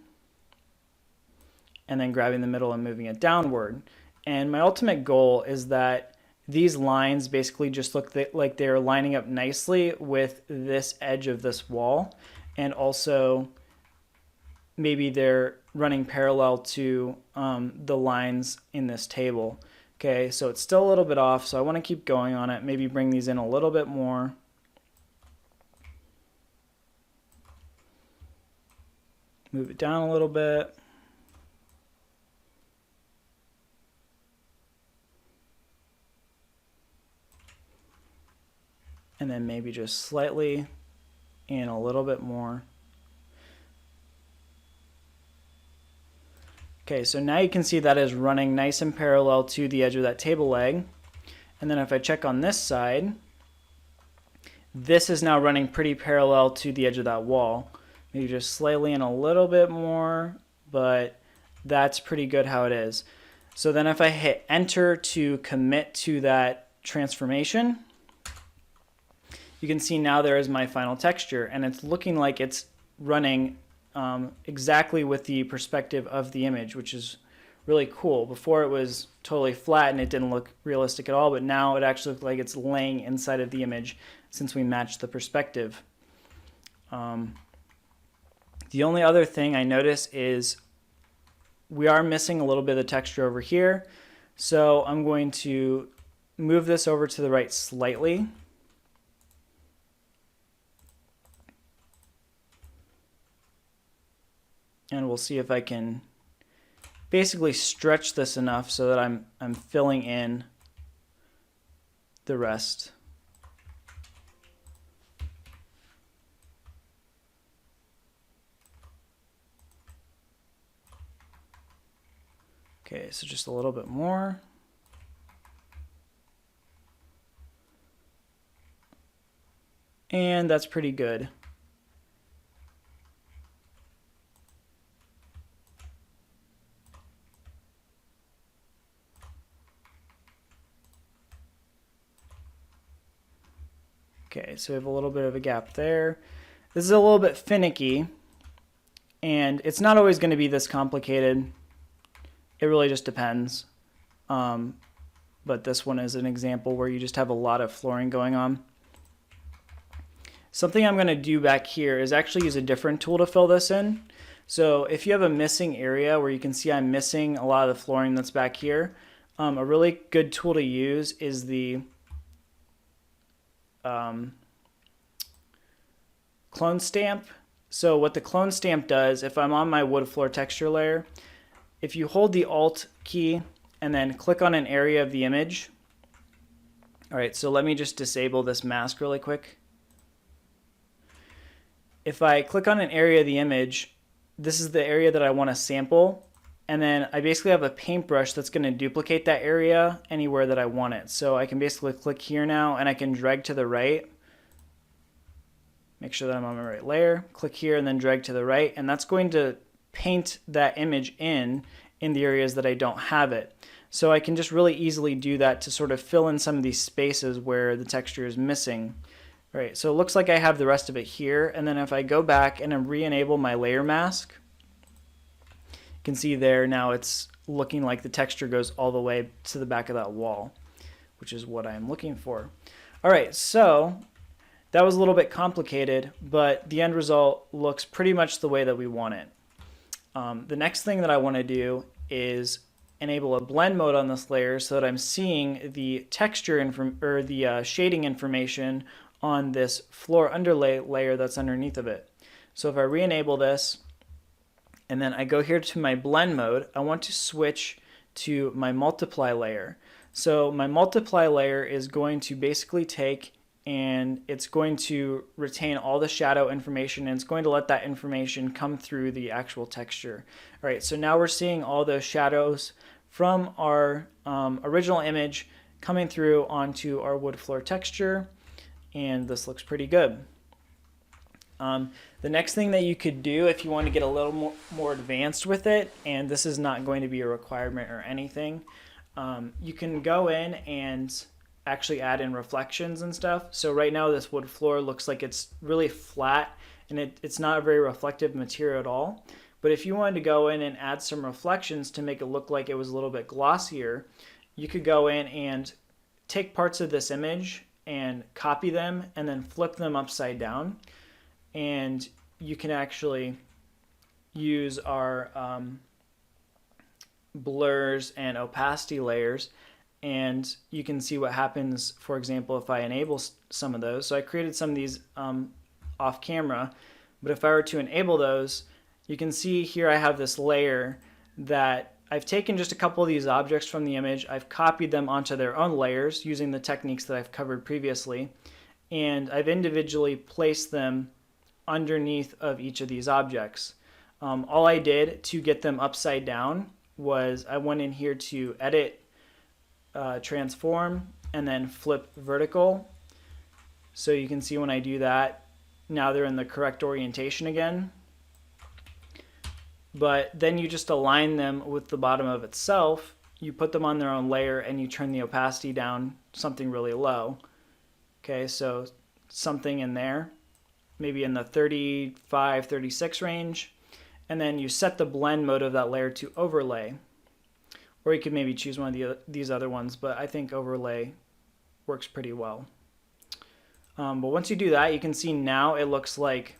and then grabbing the middle and moving it downward. And my ultimate goal is that these lines basically just look like they're lining up nicely with this edge of this wall, and also maybe they're running parallel to the lines in this table. Okay, so it's still a little bit off, so I want to keep going on it, maybe bring these in a little bit more. Move it down a little bit. And then maybe just slightly and a little bit more. Okay, so now you can see that is running nice and parallel to the edge of that table leg. And then if I check on this side, this is now running pretty parallel to the edge of that wall. Maybe just slightly and a little bit more, but that's pretty good how it is. So then if I hit enter to commit to that transformation, you can see now there is my final texture, and it's looking like it's running exactly with the perspective of the image, which is really cool. Before it was totally flat and it didn't look realistic at all, but now it actually looks like it's laying inside of the image since we matched the perspective. The only other thing I notice is we are missing a little bit of the texture over here. So I'm going to move this over to the right slightly. And we'll see if I can basically stretch this enough so that I'm filling in the rest. Okay, so just a little bit more. And that's pretty good. Okay, so we have a little bit of a gap there. This is a little bit finicky, and it's not always going to be this complicated. It really just depends. But this one is an example where you just have a lot of flooring going on. Something I'm going to do back here is actually use a different tool to fill this in. So if you have a missing area where you can see I'm missing a lot of the flooring that's back here, a really good tool to use is the clone stamp. So what the clone stamp does, if I'm on my wood floor texture layer, if you hold the Alt key and then click on an area of the image. All right, so let me just disable this mask really quick. If I click on an area of the image, this is the area that I want to sample. And then I basically have a paintbrush that's going to duplicate that area anywhere that I want it. So I can basically click here now and I can drag to the right. Make sure that I'm on my right layer. Click here and then drag to the right. And that's going to paint that image in the areas that I don't have it. So I can just really easily do that to sort of fill in some of these spaces where the texture is missing. All right, so it looks like I have the rest of it here. And then if I go back and re-enable my layer mask, you can see there now it's looking like the texture goes all the way to the back of that wall, which is what I'm looking for. All right, so that was a little bit complicated, but the end result looks pretty much the way that we want it. The next thing that I want to do is enable a blend mode on this layer so that I'm seeing the texture or the shading information on this floor underlay layer that's underneath of it. So if I re-enable this and then I go here to my blend mode, I want to switch to my multiply layer. So my multiply layer is going to basically take and it's going to retain all the shadow information and it's going to let that information come through the actual texture. All right, so now we're seeing all those shadows from our original image coming through onto our wood floor texture, and this looks pretty good. The next thing that you could do if you want to get a little more advanced with it, and this is not going to be a requirement or anything, you can go in and actually add in reflections and stuff. So right now this wood floor looks like it's really flat and it's not a very reflective material at all. But if you wanted to go in and add some reflections to make it look like it was a little bit glossier, you could go in and take parts of this image and copy them and then flip them upside down. And you can actually use our blurs and opacity layers, and you can see what happens, for example, if I enable some of those. So I created some of these off camera, but if I were to enable those, you can see here I have this layer that I've taken just a couple of these objects from the image, I've copied them onto their own layers using the techniques that I've covered previously, and I've individually placed them underneath of each of these objects. All I did to get them upside down was I went in here to edit, transform, and then flip vertical. So you can see when I do that, now they're in the correct orientation again. But then you just align them with the bottom of itself you put them on their own layer and you turn the opacity down something really low. Okay, so something in there, maybe in the 35, 36 range. And then you set the blend mode of that layer to overlay. Or you could maybe choose one of these other ones, but I think overlay works pretty well. But once you do that, you can see now it looks like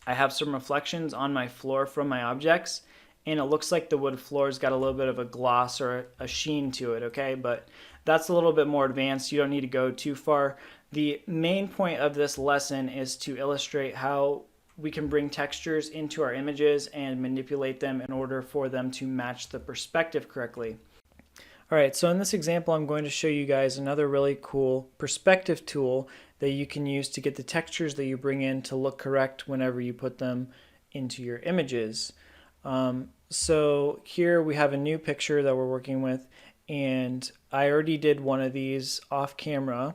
I have some reflections on my floor from my objects, and it looks like the wood floor's got a little bit of a gloss or a sheen to it, okay? But that's a little bit more advanced. You don't need to go too far. The main point of this lesson is to illustrate how we can bring textures into our images and manipulate them in order for them to match the perspective correctly. All right, so in this example, I'm going to show you guys another really cool perspective tool that you can use to get the textures that you bring in to look correct whenever you put them into your images. So here we have a new picture that we're working with, and I already did one of these off camera.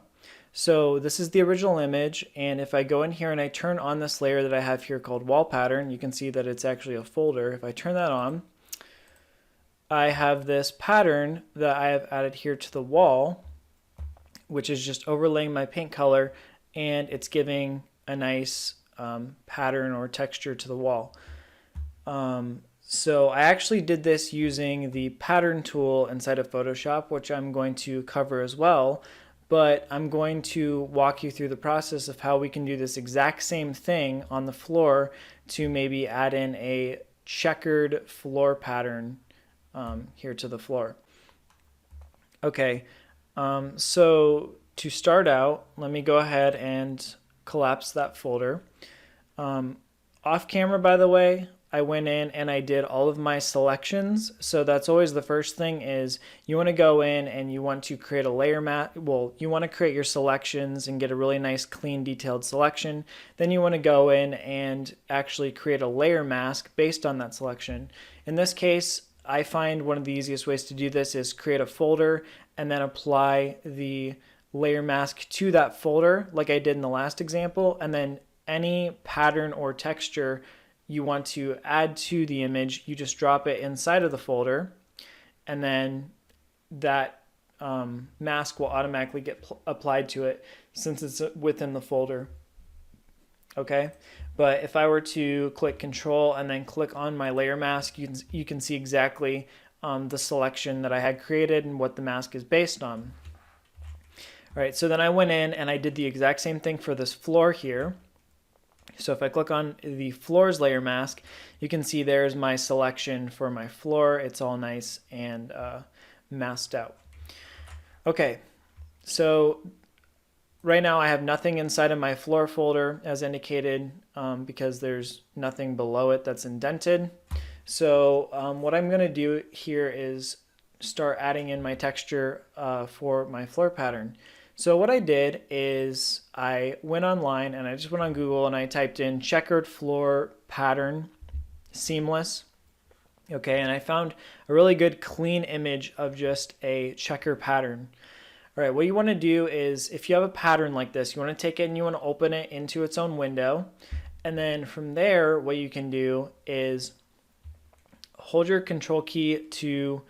So this is the original image, and if I go in here and I turn on this layer that I have here called wall pattern, you can see that it's actually a folder. If I turn that on, I have this pattern that I have added here to the wall, which is just overlaying my paint color, and it's giving a nice pattern or texture to the wall. So I actually did this using the pattern tool inside of Photoshop, which I'm going to cover as well, but I'm going to walk you through the process of how we can do this exact same thing on the floor to maybe add in a checkered floor pattern here to the floor. Okay, so to start out, let me go ahead and collapse that folder. Off camera, by the way, I went in and I did all of my selections. So that's always the first thing, is you want to go in and you want to create a layer mask. Well, you want to create your selections and get a really nice, clean, detailed selection. Then you want to go in and actually create a layer mask based on that selection. In this case, I find one of the easiest ways to do this is create a folder and then apply the layer mask to that folder like I did in the last example, and then any pattern or texture you want to add to the image, you just drop it inside of the folder, and then that mask will automatically get applied to it since it's within the folder. Okay, but if I were to click Control and then click on my layer mask, you can see exactly the selection that I had created and what the mask is based on. All right, so then I went in and I did the exact same thing for this floor here. So if I click on the floors layer mask, you can see there's my selection for my floor. It's all nice and masked out. Okay, so right now I have nothing inside of my floor folder as indicated because there's nothing below it that's indented. So what I'm going to do here is start adding in my texture for my floor pattern. So what I did is I went online and I just went on Google and I typed in checkered floor pattern seamless. Okay, and I found a really good clean image of just a checker pattern. All right, what you want to do is, if you have a pattern like this, you want to take it and you want to open it into its own window. And then from there, what you can do is hold your control key to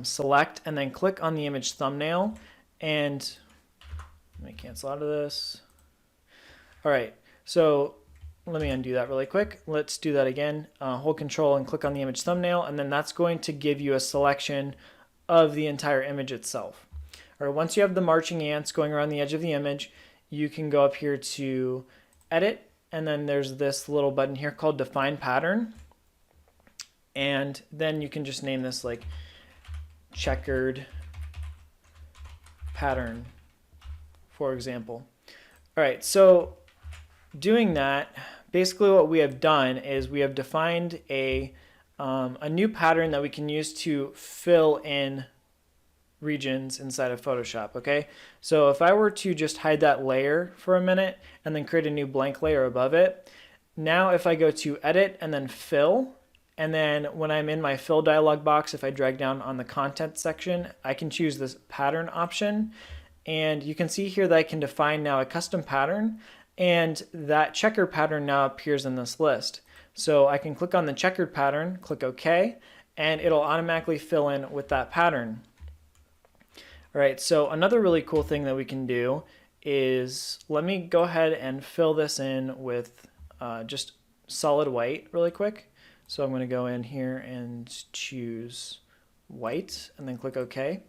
select and then click on the image thumbnail. And let me cancel out of this. All right, so let me undo that really quick. Let's do that again. Hold control and click on the image thumbnail, and then that's going to give you a selection of the entire image itself. All right, once you have the marching ants going around the edge of the image, you can go up here to edit, and then there's this little button here called define pattern. And then you can just name this like checkered pattern, for example. All right, so doing that, basically what we have done is we have defined a new pattern that we can use to fill in regions inside of Photoshop, okay? So if I were to just hide that layer for a minute and then create a new blank layer above it, now if I go to edit and then fill, and then when I'm in my fill dialog box, if I drag down on the content section, I can choose this pattern option. And you can see here that I can define now a custom pattern, and that checker pattern now appears in this list. So I can click on the checkered pattern, click OK, and it'll automatically fill in with that pattern. All right, so another really cool thing that we can do is, let me go ahead and fill this in with just solid white really quick. So I'm going to go in here and choose white and then click OK.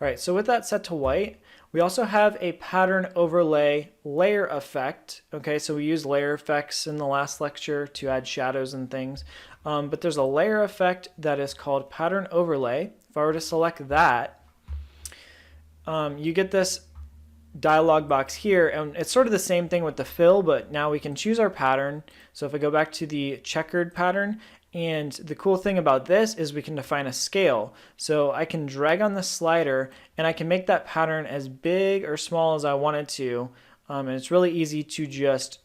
All right, so with that set to white, we also have a pattern overlay layer effect. Okay, so we used layer effects in the last lecture to add shadows and things, but there's a layer effect that is called pattern overlay. If I were to select that, you get this dialog box here, and it's sort of the same thing with the fill, but now we can choose our pattern. So if I go back to the checkered pattern, and the cool thing about this is we can define a scale. So I can drag on the slider and I can make that pattern as big or small as I want it to, and it's really easy to just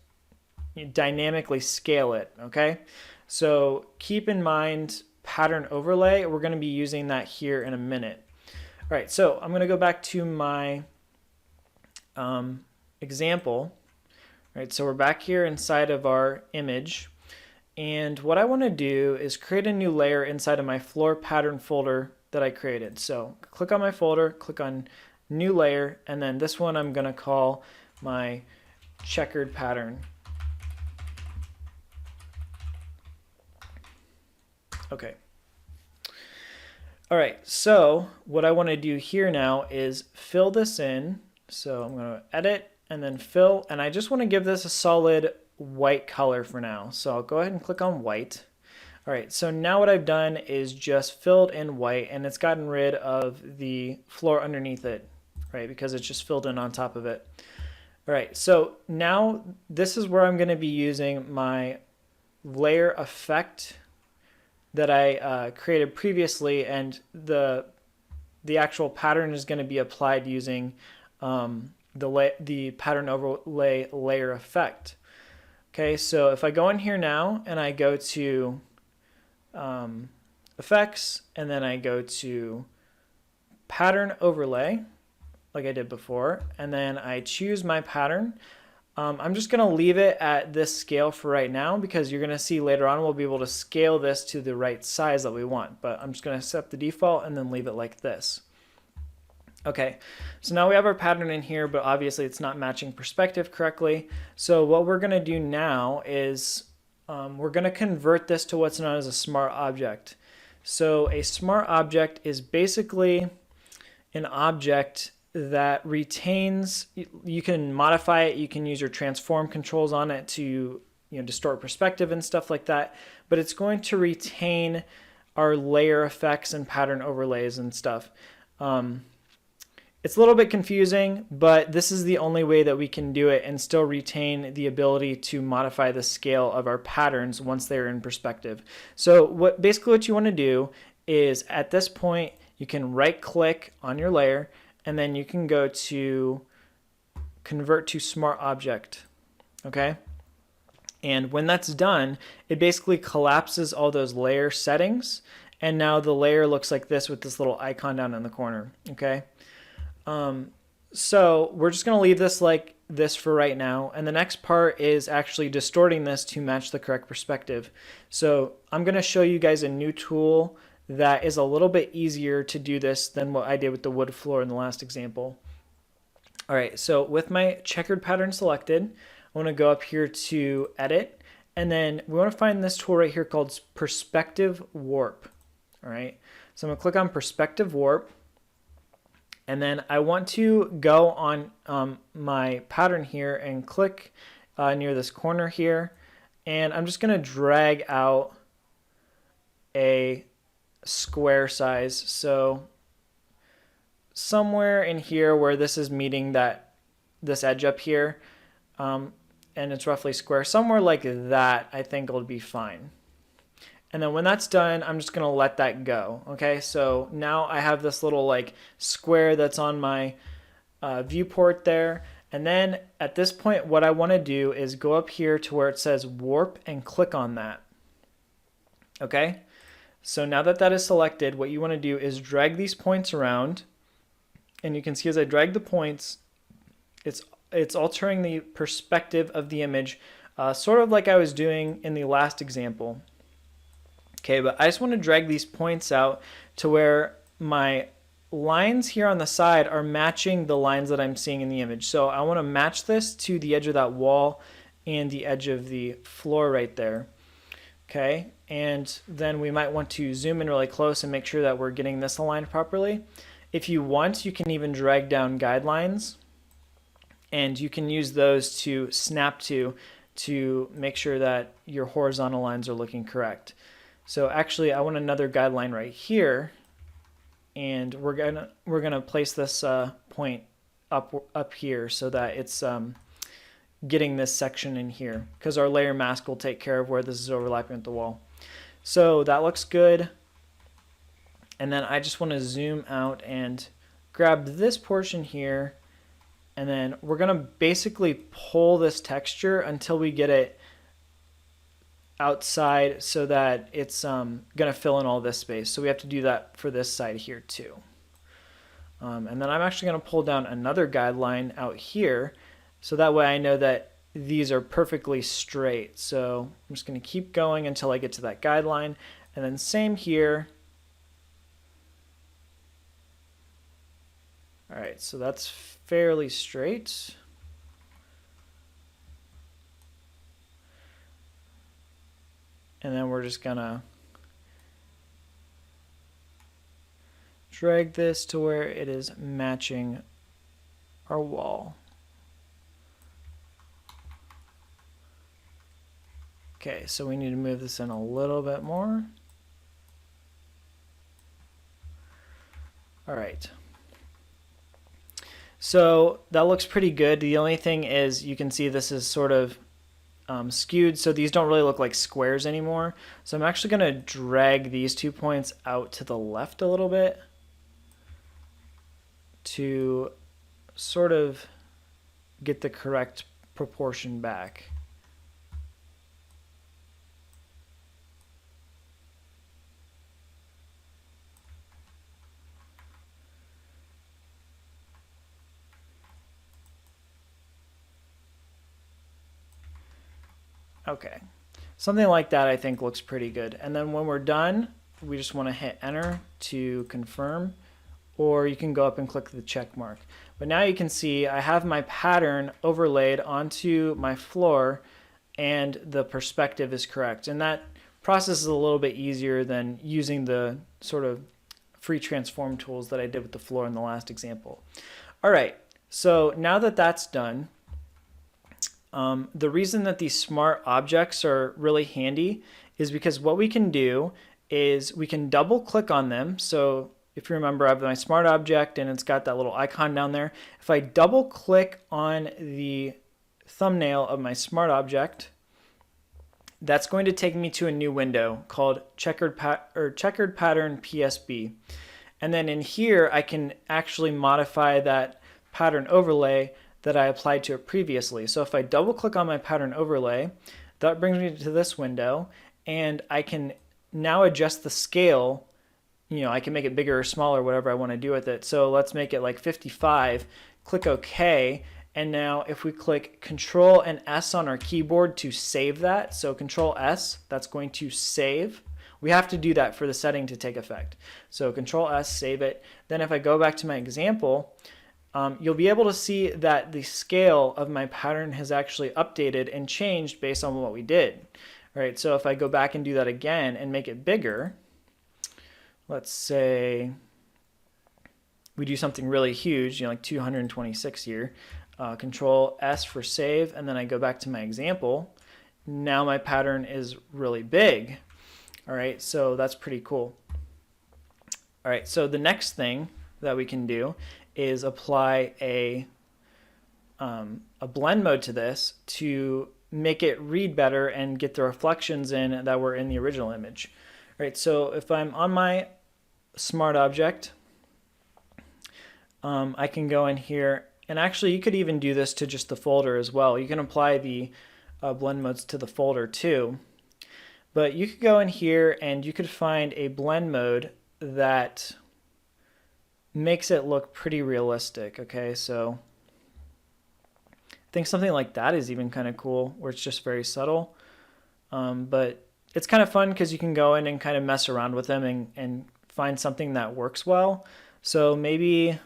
dynamically scale it. Okay, so keep in mind pattern overlay. We're going to be using that here in a minute. All right, so I'm going to go back to my example. All right, so we're back here inside of our image, and what I want to do is create a new layer inside of my floor pattern folder that I created. So click on my folder, click on new layer, and then this one I'm going to call my checkered pattern. Okay. All right, so what I want to do here now is fill this in. So I'm going to edit and then fill, and I just want to give this a solid white color for now. So I'll go ahead and click on white. All right, so now what I've done is just filled in white, and it's gotten rid of the floor underneath it, right? Because it's just filled in on top of it. All right, so now this is where I'm going to be using my layer effect that I created previously, and the actual pattern is going to be applied using the pattern overlay layer effect. Okay, so if I go in here now and I go to effects, and then I go to pattern overlay like I did before, and then I choose my pattern, I'm just going to leave it at this scale for right now, because you're going to see later on we'll be able to scale this to the right size that we want, but I'm just going to set the default and then leave it like this. Okay, so now we have our pattern in here, but obviously it's not matching perspective correctly. So what we're going to do now is we're going to convert this to what's known as a smart object. So a smart object is basically an object that retains, you can modify it, you can use your transform controls on it to distort perspective and stuff like that, but it's going to retain our layer effects and pattern overlays and stuff. It's a little bit confusing, but this is the only way that we can do it and still retain the ability to modify the scale of our patterns once they're in perspective. So basically what you want to do is, at this point, you can right click on your layer, and then you can go to convert to smart object. Okay? And when that's done, it basically collapses all those layer settings, and now the layer looks like this with this little icon down in the corner. Okay? So we're just going to leave this like this for right now, and the next part is actually distorting this to match the correct perspective. So I'm going to show you guys a new tool that is a little bit easier to do this than what I did with the wood floor in the last example. All right, so with my checkered pattern selected, I want to go up here to edit, and then we want to find this tool right here called perspective warp. All right, so I'm going to click on perspective warp, and then I want to go on my pattern here and click near this corner here, and I'm just going to drag out a square size. So somewhere in here where this is meeting this edge up here, and it's roughly square, somewhere like that, I think it'll be fine. And then when that's done, I'm just going to let that go. Okay, so now I have this little like square that's on my viewport there. And then at this point, what I want to do is go up here to where it says warp and click on that. Okay, so now that that is selected, what you want to do is drag these points around. And you can see as I drag the points, it's altering the perspective of the image, sort of like I was doing in the last example. Okay, but I just want to drag these points out to where my lines here on the side are matching the lines that I'm seeing in the image. So I want to match this to the edge of that wall and the edge of the floor right there. Okay, and then we might want to zoom in really close and make sure that we're getting this aligned properly. If you want, you can even drag down guidelines, and you can use those to snap to make sure that your horizontal lines are looking correct. So actually I want another guideline right here, and we're gonna place this point up here so that it's getting this section in here, because our layer mask will take care of where this is overlapping with the wall. So that looks good. And then I just want to zoom out and grab this portion here, and then we're going to basically pull this texture until we get it outside so that it's going to fill in all this space. So we have to do that for this side here too. And then I'm actually going to pull down another guideline out here, so that way I know that these are perfectly straight. So I'm just going to keep going until I get to that guideline, and then same here. All right, so that's fairly straight. And then we're just gonna drag this to where it is matching our wall. Okay, so we need to move this in a little bit more. All right. So that looks pretty good. The only thing is you can see this is sort of skewed, so these don't really look like squares anymore. So I'm actually going to drag these 2 points out to the left a little bit to sort of get the correct proportion back. Okay, something like that I think looks pretty good. And then when we're done, we just want to hit enter to confirm, or you can go up and click the check mark. But now you can see I have my pattern overlaid onto my floor, and the perspective is correct. And that process is a little bit easier than using the sort of free transform tools that I did with the floor in the last example. All right, so now that that's done, the reason that these smart objects are really handy is because what we can do is we can double click on them. So if you remember, I have my smart object and it's got that little icon down there. If I double click on the thumbnail of my smart object, that's going to take me to a new window called checkered pattern PSB. And then in here, I can actually modify that pattern overlay that I applied to it previously. So if I double click on my pattern overlay, that brings me to this window, and I can now adjust the scale. You know, I can make it bigger or smaller, whatever I want to do with it. So let's make it like 55, click OK, and now if we click Control and S on our keyboard to save that, so Control S, that's going to save. We have to do that for the setting to take effect. So Control S, save it. Then if I go back to my example, you'll be able to see that the scale of my pattern has actually updated and changed based on what we did. All right, so if I go back and do that again and make it bigger, let's say we do something really huge, you know, like 226 here, Control S for save, and then I go back to my example. Now my pattern is really big. All right, so that's pretty cool. All right, so the next thing that we can do is apply a blend mode to this to make it read better and get the reflections in that were in the original image. All right, so if I'm on my smart object, I can go in here, and actually you could even do this to just the folder as well. You can apply the blend modes to the folder too. But you could go in here and you could find a blend mode that makes it look pretty realistic. Okay, so I think something like that is even kind of cool, where it's just very subtle. But it's kind of fun because you can go in and kind of mess around with them and find something that works well. So maybe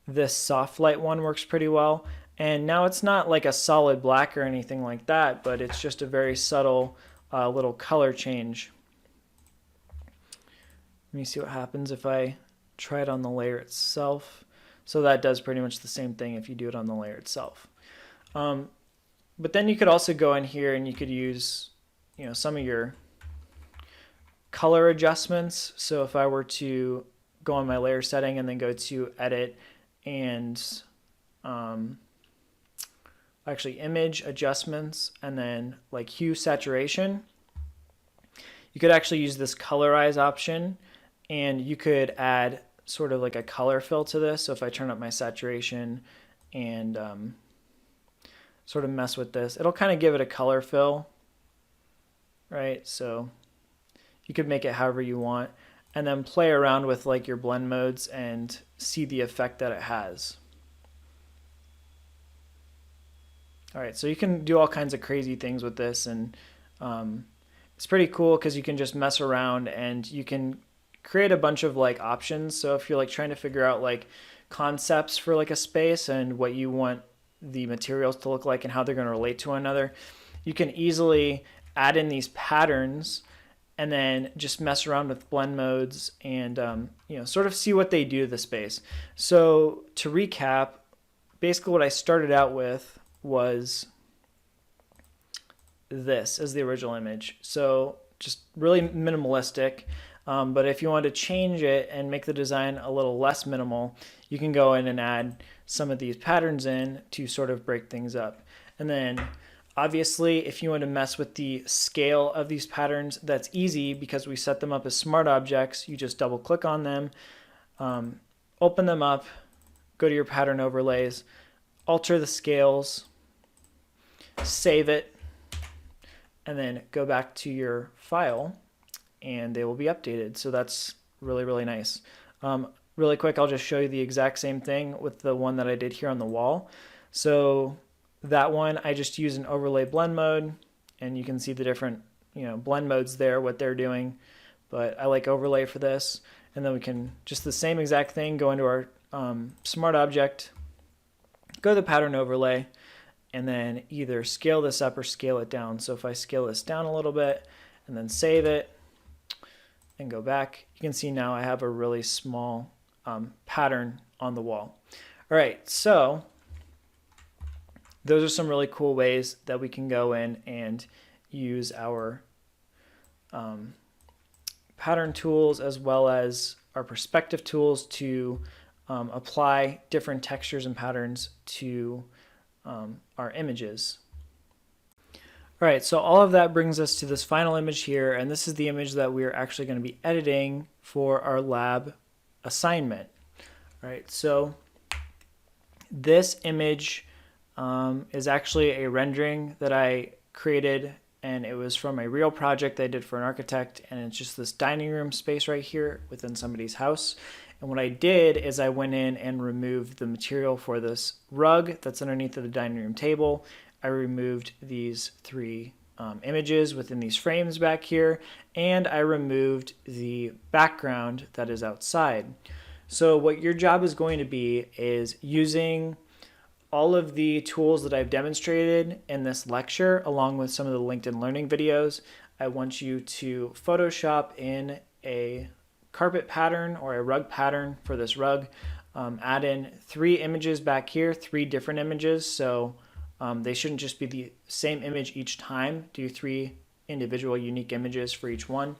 this soft light one works pretty well. And now it's not like a solid black or anything like that, but it's just a very subtle little color change. Let me see what happens if I try it on the layer itself. So that does pretty much the same thing if you do it on the layer itself. But then you could also go in here and you could use, some of your color adjustments. So if I were to go on my layer setting and then go to edit and actually image adjustments and then like hue saturation, you could actually use this colorize option and you could add sort of like a color fill to this. So if I turn up my saturation and sort of mess with this, it'll kind of give it a color fill, right? So you could make it however you want and then play around with like your blend modes and see the effect that it has. All right, so you can do all kinds of crazy things with this, and it's pretty cool because you can just mess around and you can create a bunch of like options. So if you're like trying to figure out like concepts for like a space and what you want the materials to look like and how they're going to relate to one another, you can easily add in these patterns and then just mess around with blend modes and sort of see what they do to the space. So to recap, basically what I started out with was this as the original image. So just really minimalistic. But if you want to change it and make the design a little less minimal, you can go in and add some of these patterns in to sort of break things up. And then obviously, if you want to mess with the scale of these patterns, that's easy because we set them up as smart objects. You just double click on them, open them up, go to your pattern overlays, alter the scales, save it, and then go back to your file and they will be updated. So that's really, really nice. Really quick, I'll just show you the exact same thing with the one that I did here on the wall. So that one, I just use an overlay blend mode, and you can see the different blend modes there, what they're doing. But I like overlay for this. And then we can just the same exact thing, go into our smart object, go to the pattern overlay, and then either scale this up or scale it down. So if I scale this down a little bit and then save it and go back, you can see now I have a really small pattern on the wall. All right, so those are some really cool ways that we can go in and use our pattern tools as well as our perspective tools to apply different textures and patterns to our images. All right, so all of that brings us to this final image here, and this is the image that we're actually going to be editing for our lab assignment. All right, so this image is actually a rendering that I created, and it was from a real project I did for an architect, and it's just this dining room space right here within somebody's house. And what I did is I went in and removed the material for this rug that's underneath of the dining room table. I removed these three images within these frames back here, and I removed the background that is outside. So what your job is going to be is using all of the tools that I've demonstrated in this lecture, along with some of the LinkedIn Learning videos. I want you to Photoshop in a carpet pattern or a rug pattern for this rug. Add in 3 images back here, 3 different images. So they shouldn't just be the same image each time. Do 3 individual unique images for each one.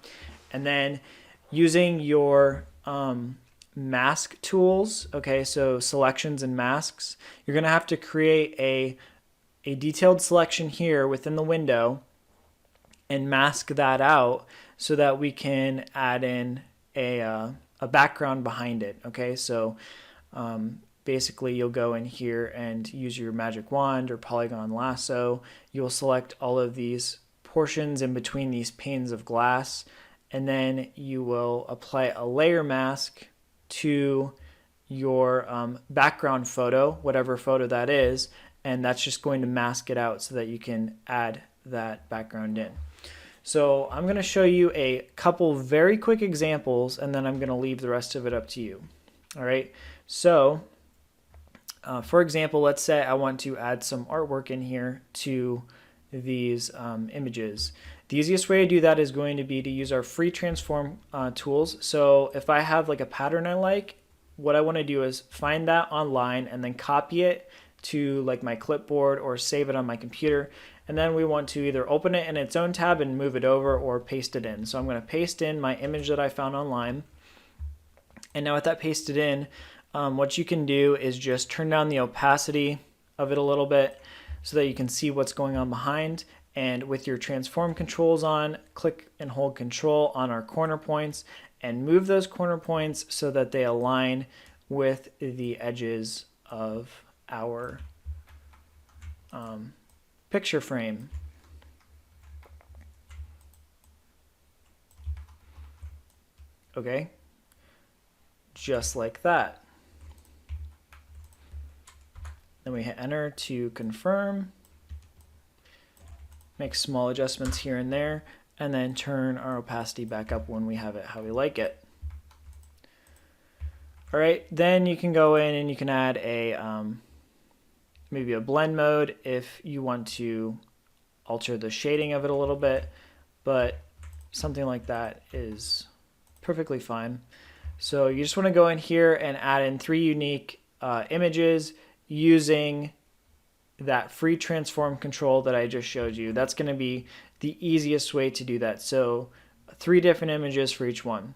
And then using your mask tools, okay, so selections and masks, you're going to have to create a detailed selection here within the window and mask that out so that we can add in a background behind it. Okay, so basically you'll go in here and use your magic wand or polygon lasso. You'll select all of these portions in between these panes of glass, and then you will apply a layer mask to your background photo, whatever photo that is, and that's just going to mask it out so that you can add that background in. So I'm going to show you a couple very quick examples, and then I'm going to leave the rest of it up to you. All right, so for example, let's say I want to add some artwork in here to these images. The easiest way to do that is going to be to use our free transform tools. So if I have like a pattern I like, what I want to do is find that online and then copy it to like my clipboard or save it on my computer. And then we want to either open it in its own tab and move it over or paste it in. So I'm going to paste in my image that I found online. And now with that pasted in, what you can do is just turn down the opacity of it a little bit so that you can see what's going on behind. And with your transform controls on, click and hold control on our corner points and move those corner points so that they align with the edges of our picture frame. Okay, just like that. Then we hit enter to confirm, make small adjustments here and there, and then turn our opacity back up when we have it how we like it. All right, then you can go in and you can add a maybe a blend mode if you want to alter the shading of it a little bit, but something like that is perfectly fine. So you just want to go in here and add in 3 unique images using that free transform control that I just showed you. That's going to be the easiest way to do that. So 3 different images for each one.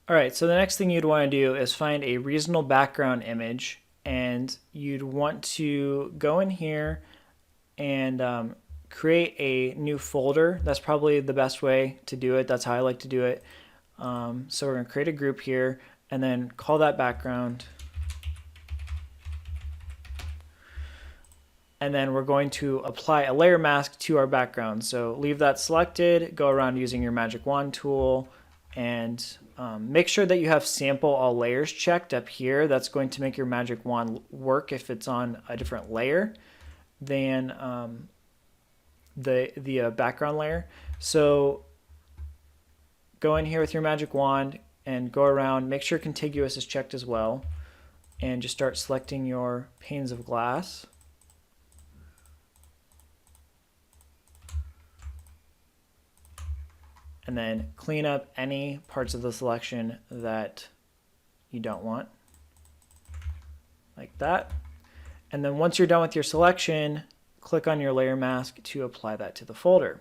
All right, so the next thing you'd want to do is find a reasonable background image, and you'd want to go in here and create a new folder. That's probably the best way to do it. That's how I like to do it. So we're going to create a group here and then call that background. And then we're going to apply a layer mask to our background. So leave that selected, go around using your magic wand tool, and make sure that you have sample all layers checked up here. That's going to make your magic wand work if it's on a different layer than the background layer. So go in here with your magic wand and go around, make sure contiguous is checked as well, and just start selecting your panes of glass. And then clean up any parts of the selection that you don't want, like that. And then once you're done with your selection, click on your layer mask to apply that to the folder.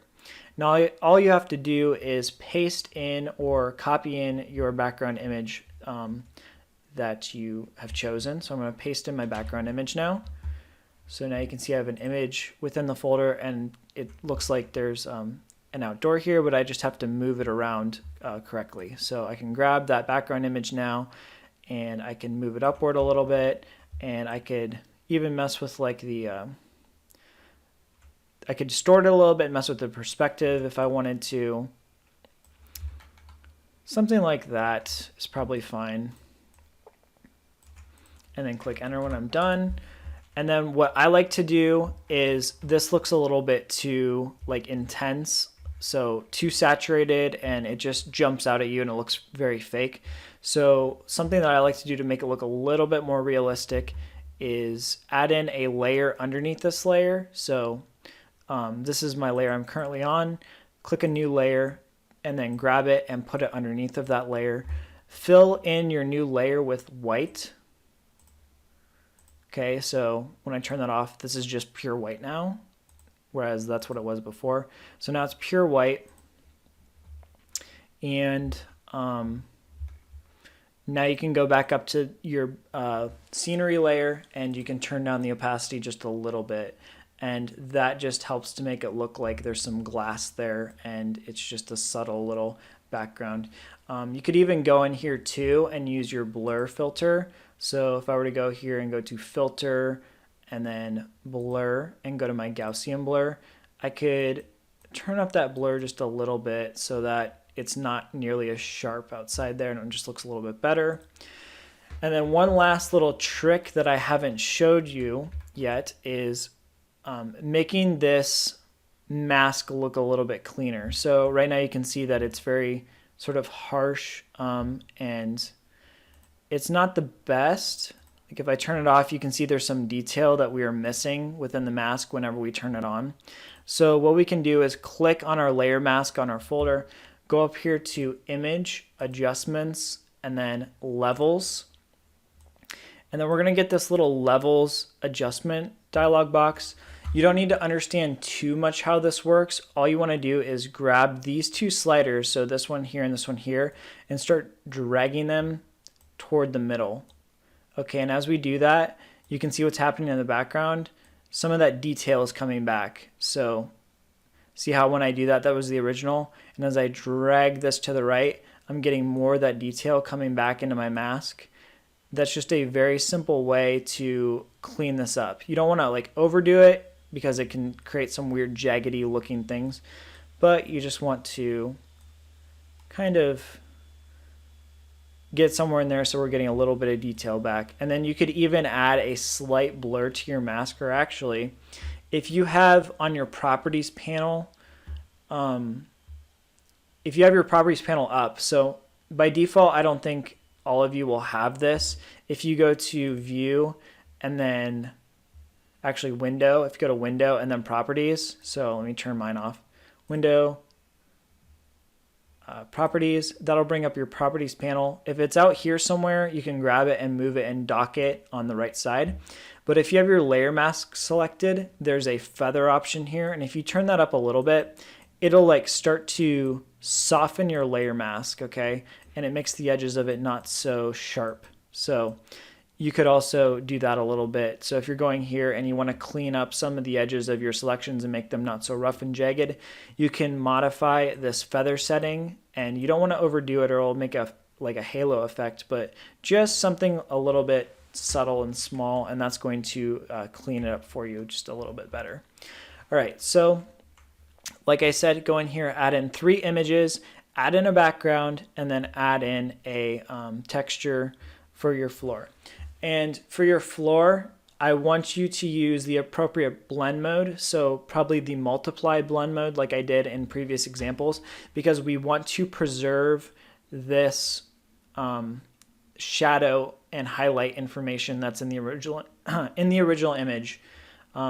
Now all you have to do is paste in or copy in your background image that you have chosen. So I'm going to paste in my background image now. So now you can see I have an image within the folder, and it looks like there's an outdoor here, but I just have to move it around correctly. So I can grab that background image now and I can move it upward a little bit, and I could even mess with like the I could distort it a little bit, mess with the perspective if I wanted to. Something like that is probably fine. And then click enter when I'm done. And then what I like to do is, this looks a little bit too like intense, so too saturated, and it just jumps out at you and it looks very fake. So something that I like to do to make it look a little bit more realistic is add in a layer underneath this layer. So this is my layer I'm currently on. Click a new layer and then grab it and put it underneath of that layer. Fill in your new layer with white. Okay, so when I turn that off, this is just pure white now, whereas that's what it was before. So now it's pure white. And now you can go back up to your scenery layer and you can turn down the opacity just a little bit. And that just helps to make it look like there's some glass there and it's just a subtle little background. You could even go in here too and use your blur filter. So if I were to go here and go to filter and then blur and go to my Gaussian blur, I could turn up that blur just a little bit so that it's not nearly as sharp outside there and it just looks a little bit better. And then one last little trick that I haven't showed you yet is making this mask look a little bit cleaner. So right now you can see that it's very sort of harsh, and it's not the best. Like if I turn it off, you can see there's some detail that we are missing within the mask whenever we turn it on. So what we can do is click on our layer mask on our folder, go up here to Image, Adjustments, and then Levels. And then we're going to get this little Levels Adjustment dialog box. You don't need to understand too much how this works. All you want to do is grab these two sliders, so this one here and this one here, and start dragging them toward the middle. Okay, and as we do that, you can see what's happening in the background. Some of that detail is coming back. So see how when I do that, that was the original. And as I drag this to the right, I'm getting more of that detail coming back into my mask. That's just a very simple way to clean this up. You don't want to like overdo it because it can create some weird jaggedy looking things, but you just want to kind of get somewhere in there so we're getting a little bit of detail back. And then you could even add a slight blur to your mask, or actually, if you have on your properties panel, if you have your properties panel up, so by default, I don't think all of you will have this. If you go to View and then actually Window, if you go to Window and then Properties, so let me turn mine off. Window, Properties, that'll bring up your Properties panel. If it's out here somewhere, you can grab it and move it and dock it on the right side. But if you have your layer mask selected, there's a feather option here, and if you turn that up a little bit, it'll like start to soften your layer mask, okay? And it makes the edges of it not so sharp. So you could also do that a little bit. So if you're going here and you want to clean up some of the edges of your selections and make them not so rough and jagged, you can modify this feather setting, and you don't want to overdo it or it'll make a like a halo effect, but just something a little bit subtle and small, and that's going to clean it up for you just a little bit better. All right, so like I said, go in here, add in 3 images, add in a background, and then add in a texture for your floor. And for your floor, I want you to use the appropriate blend mode, so probably the multiply blend mode like I did in previous examples, because we want to preserve this shadow and highlight information that's in the original image.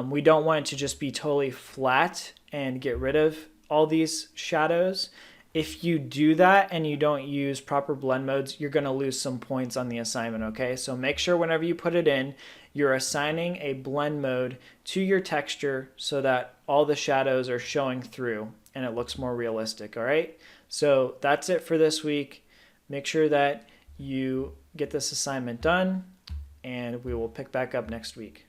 We don't want it to just be totally flat and get rid of all these shadows. If you do that and you don't use proper blend modes, you're going to lose some points on the assignment, okay? So make sure whenever you put it in, you're assigning a blend mode to your texture so that all the shadows are showing through and it looks more realistic, all right? So that's it for this week. Make sure that you get this assignment done, and we will pick back up next week.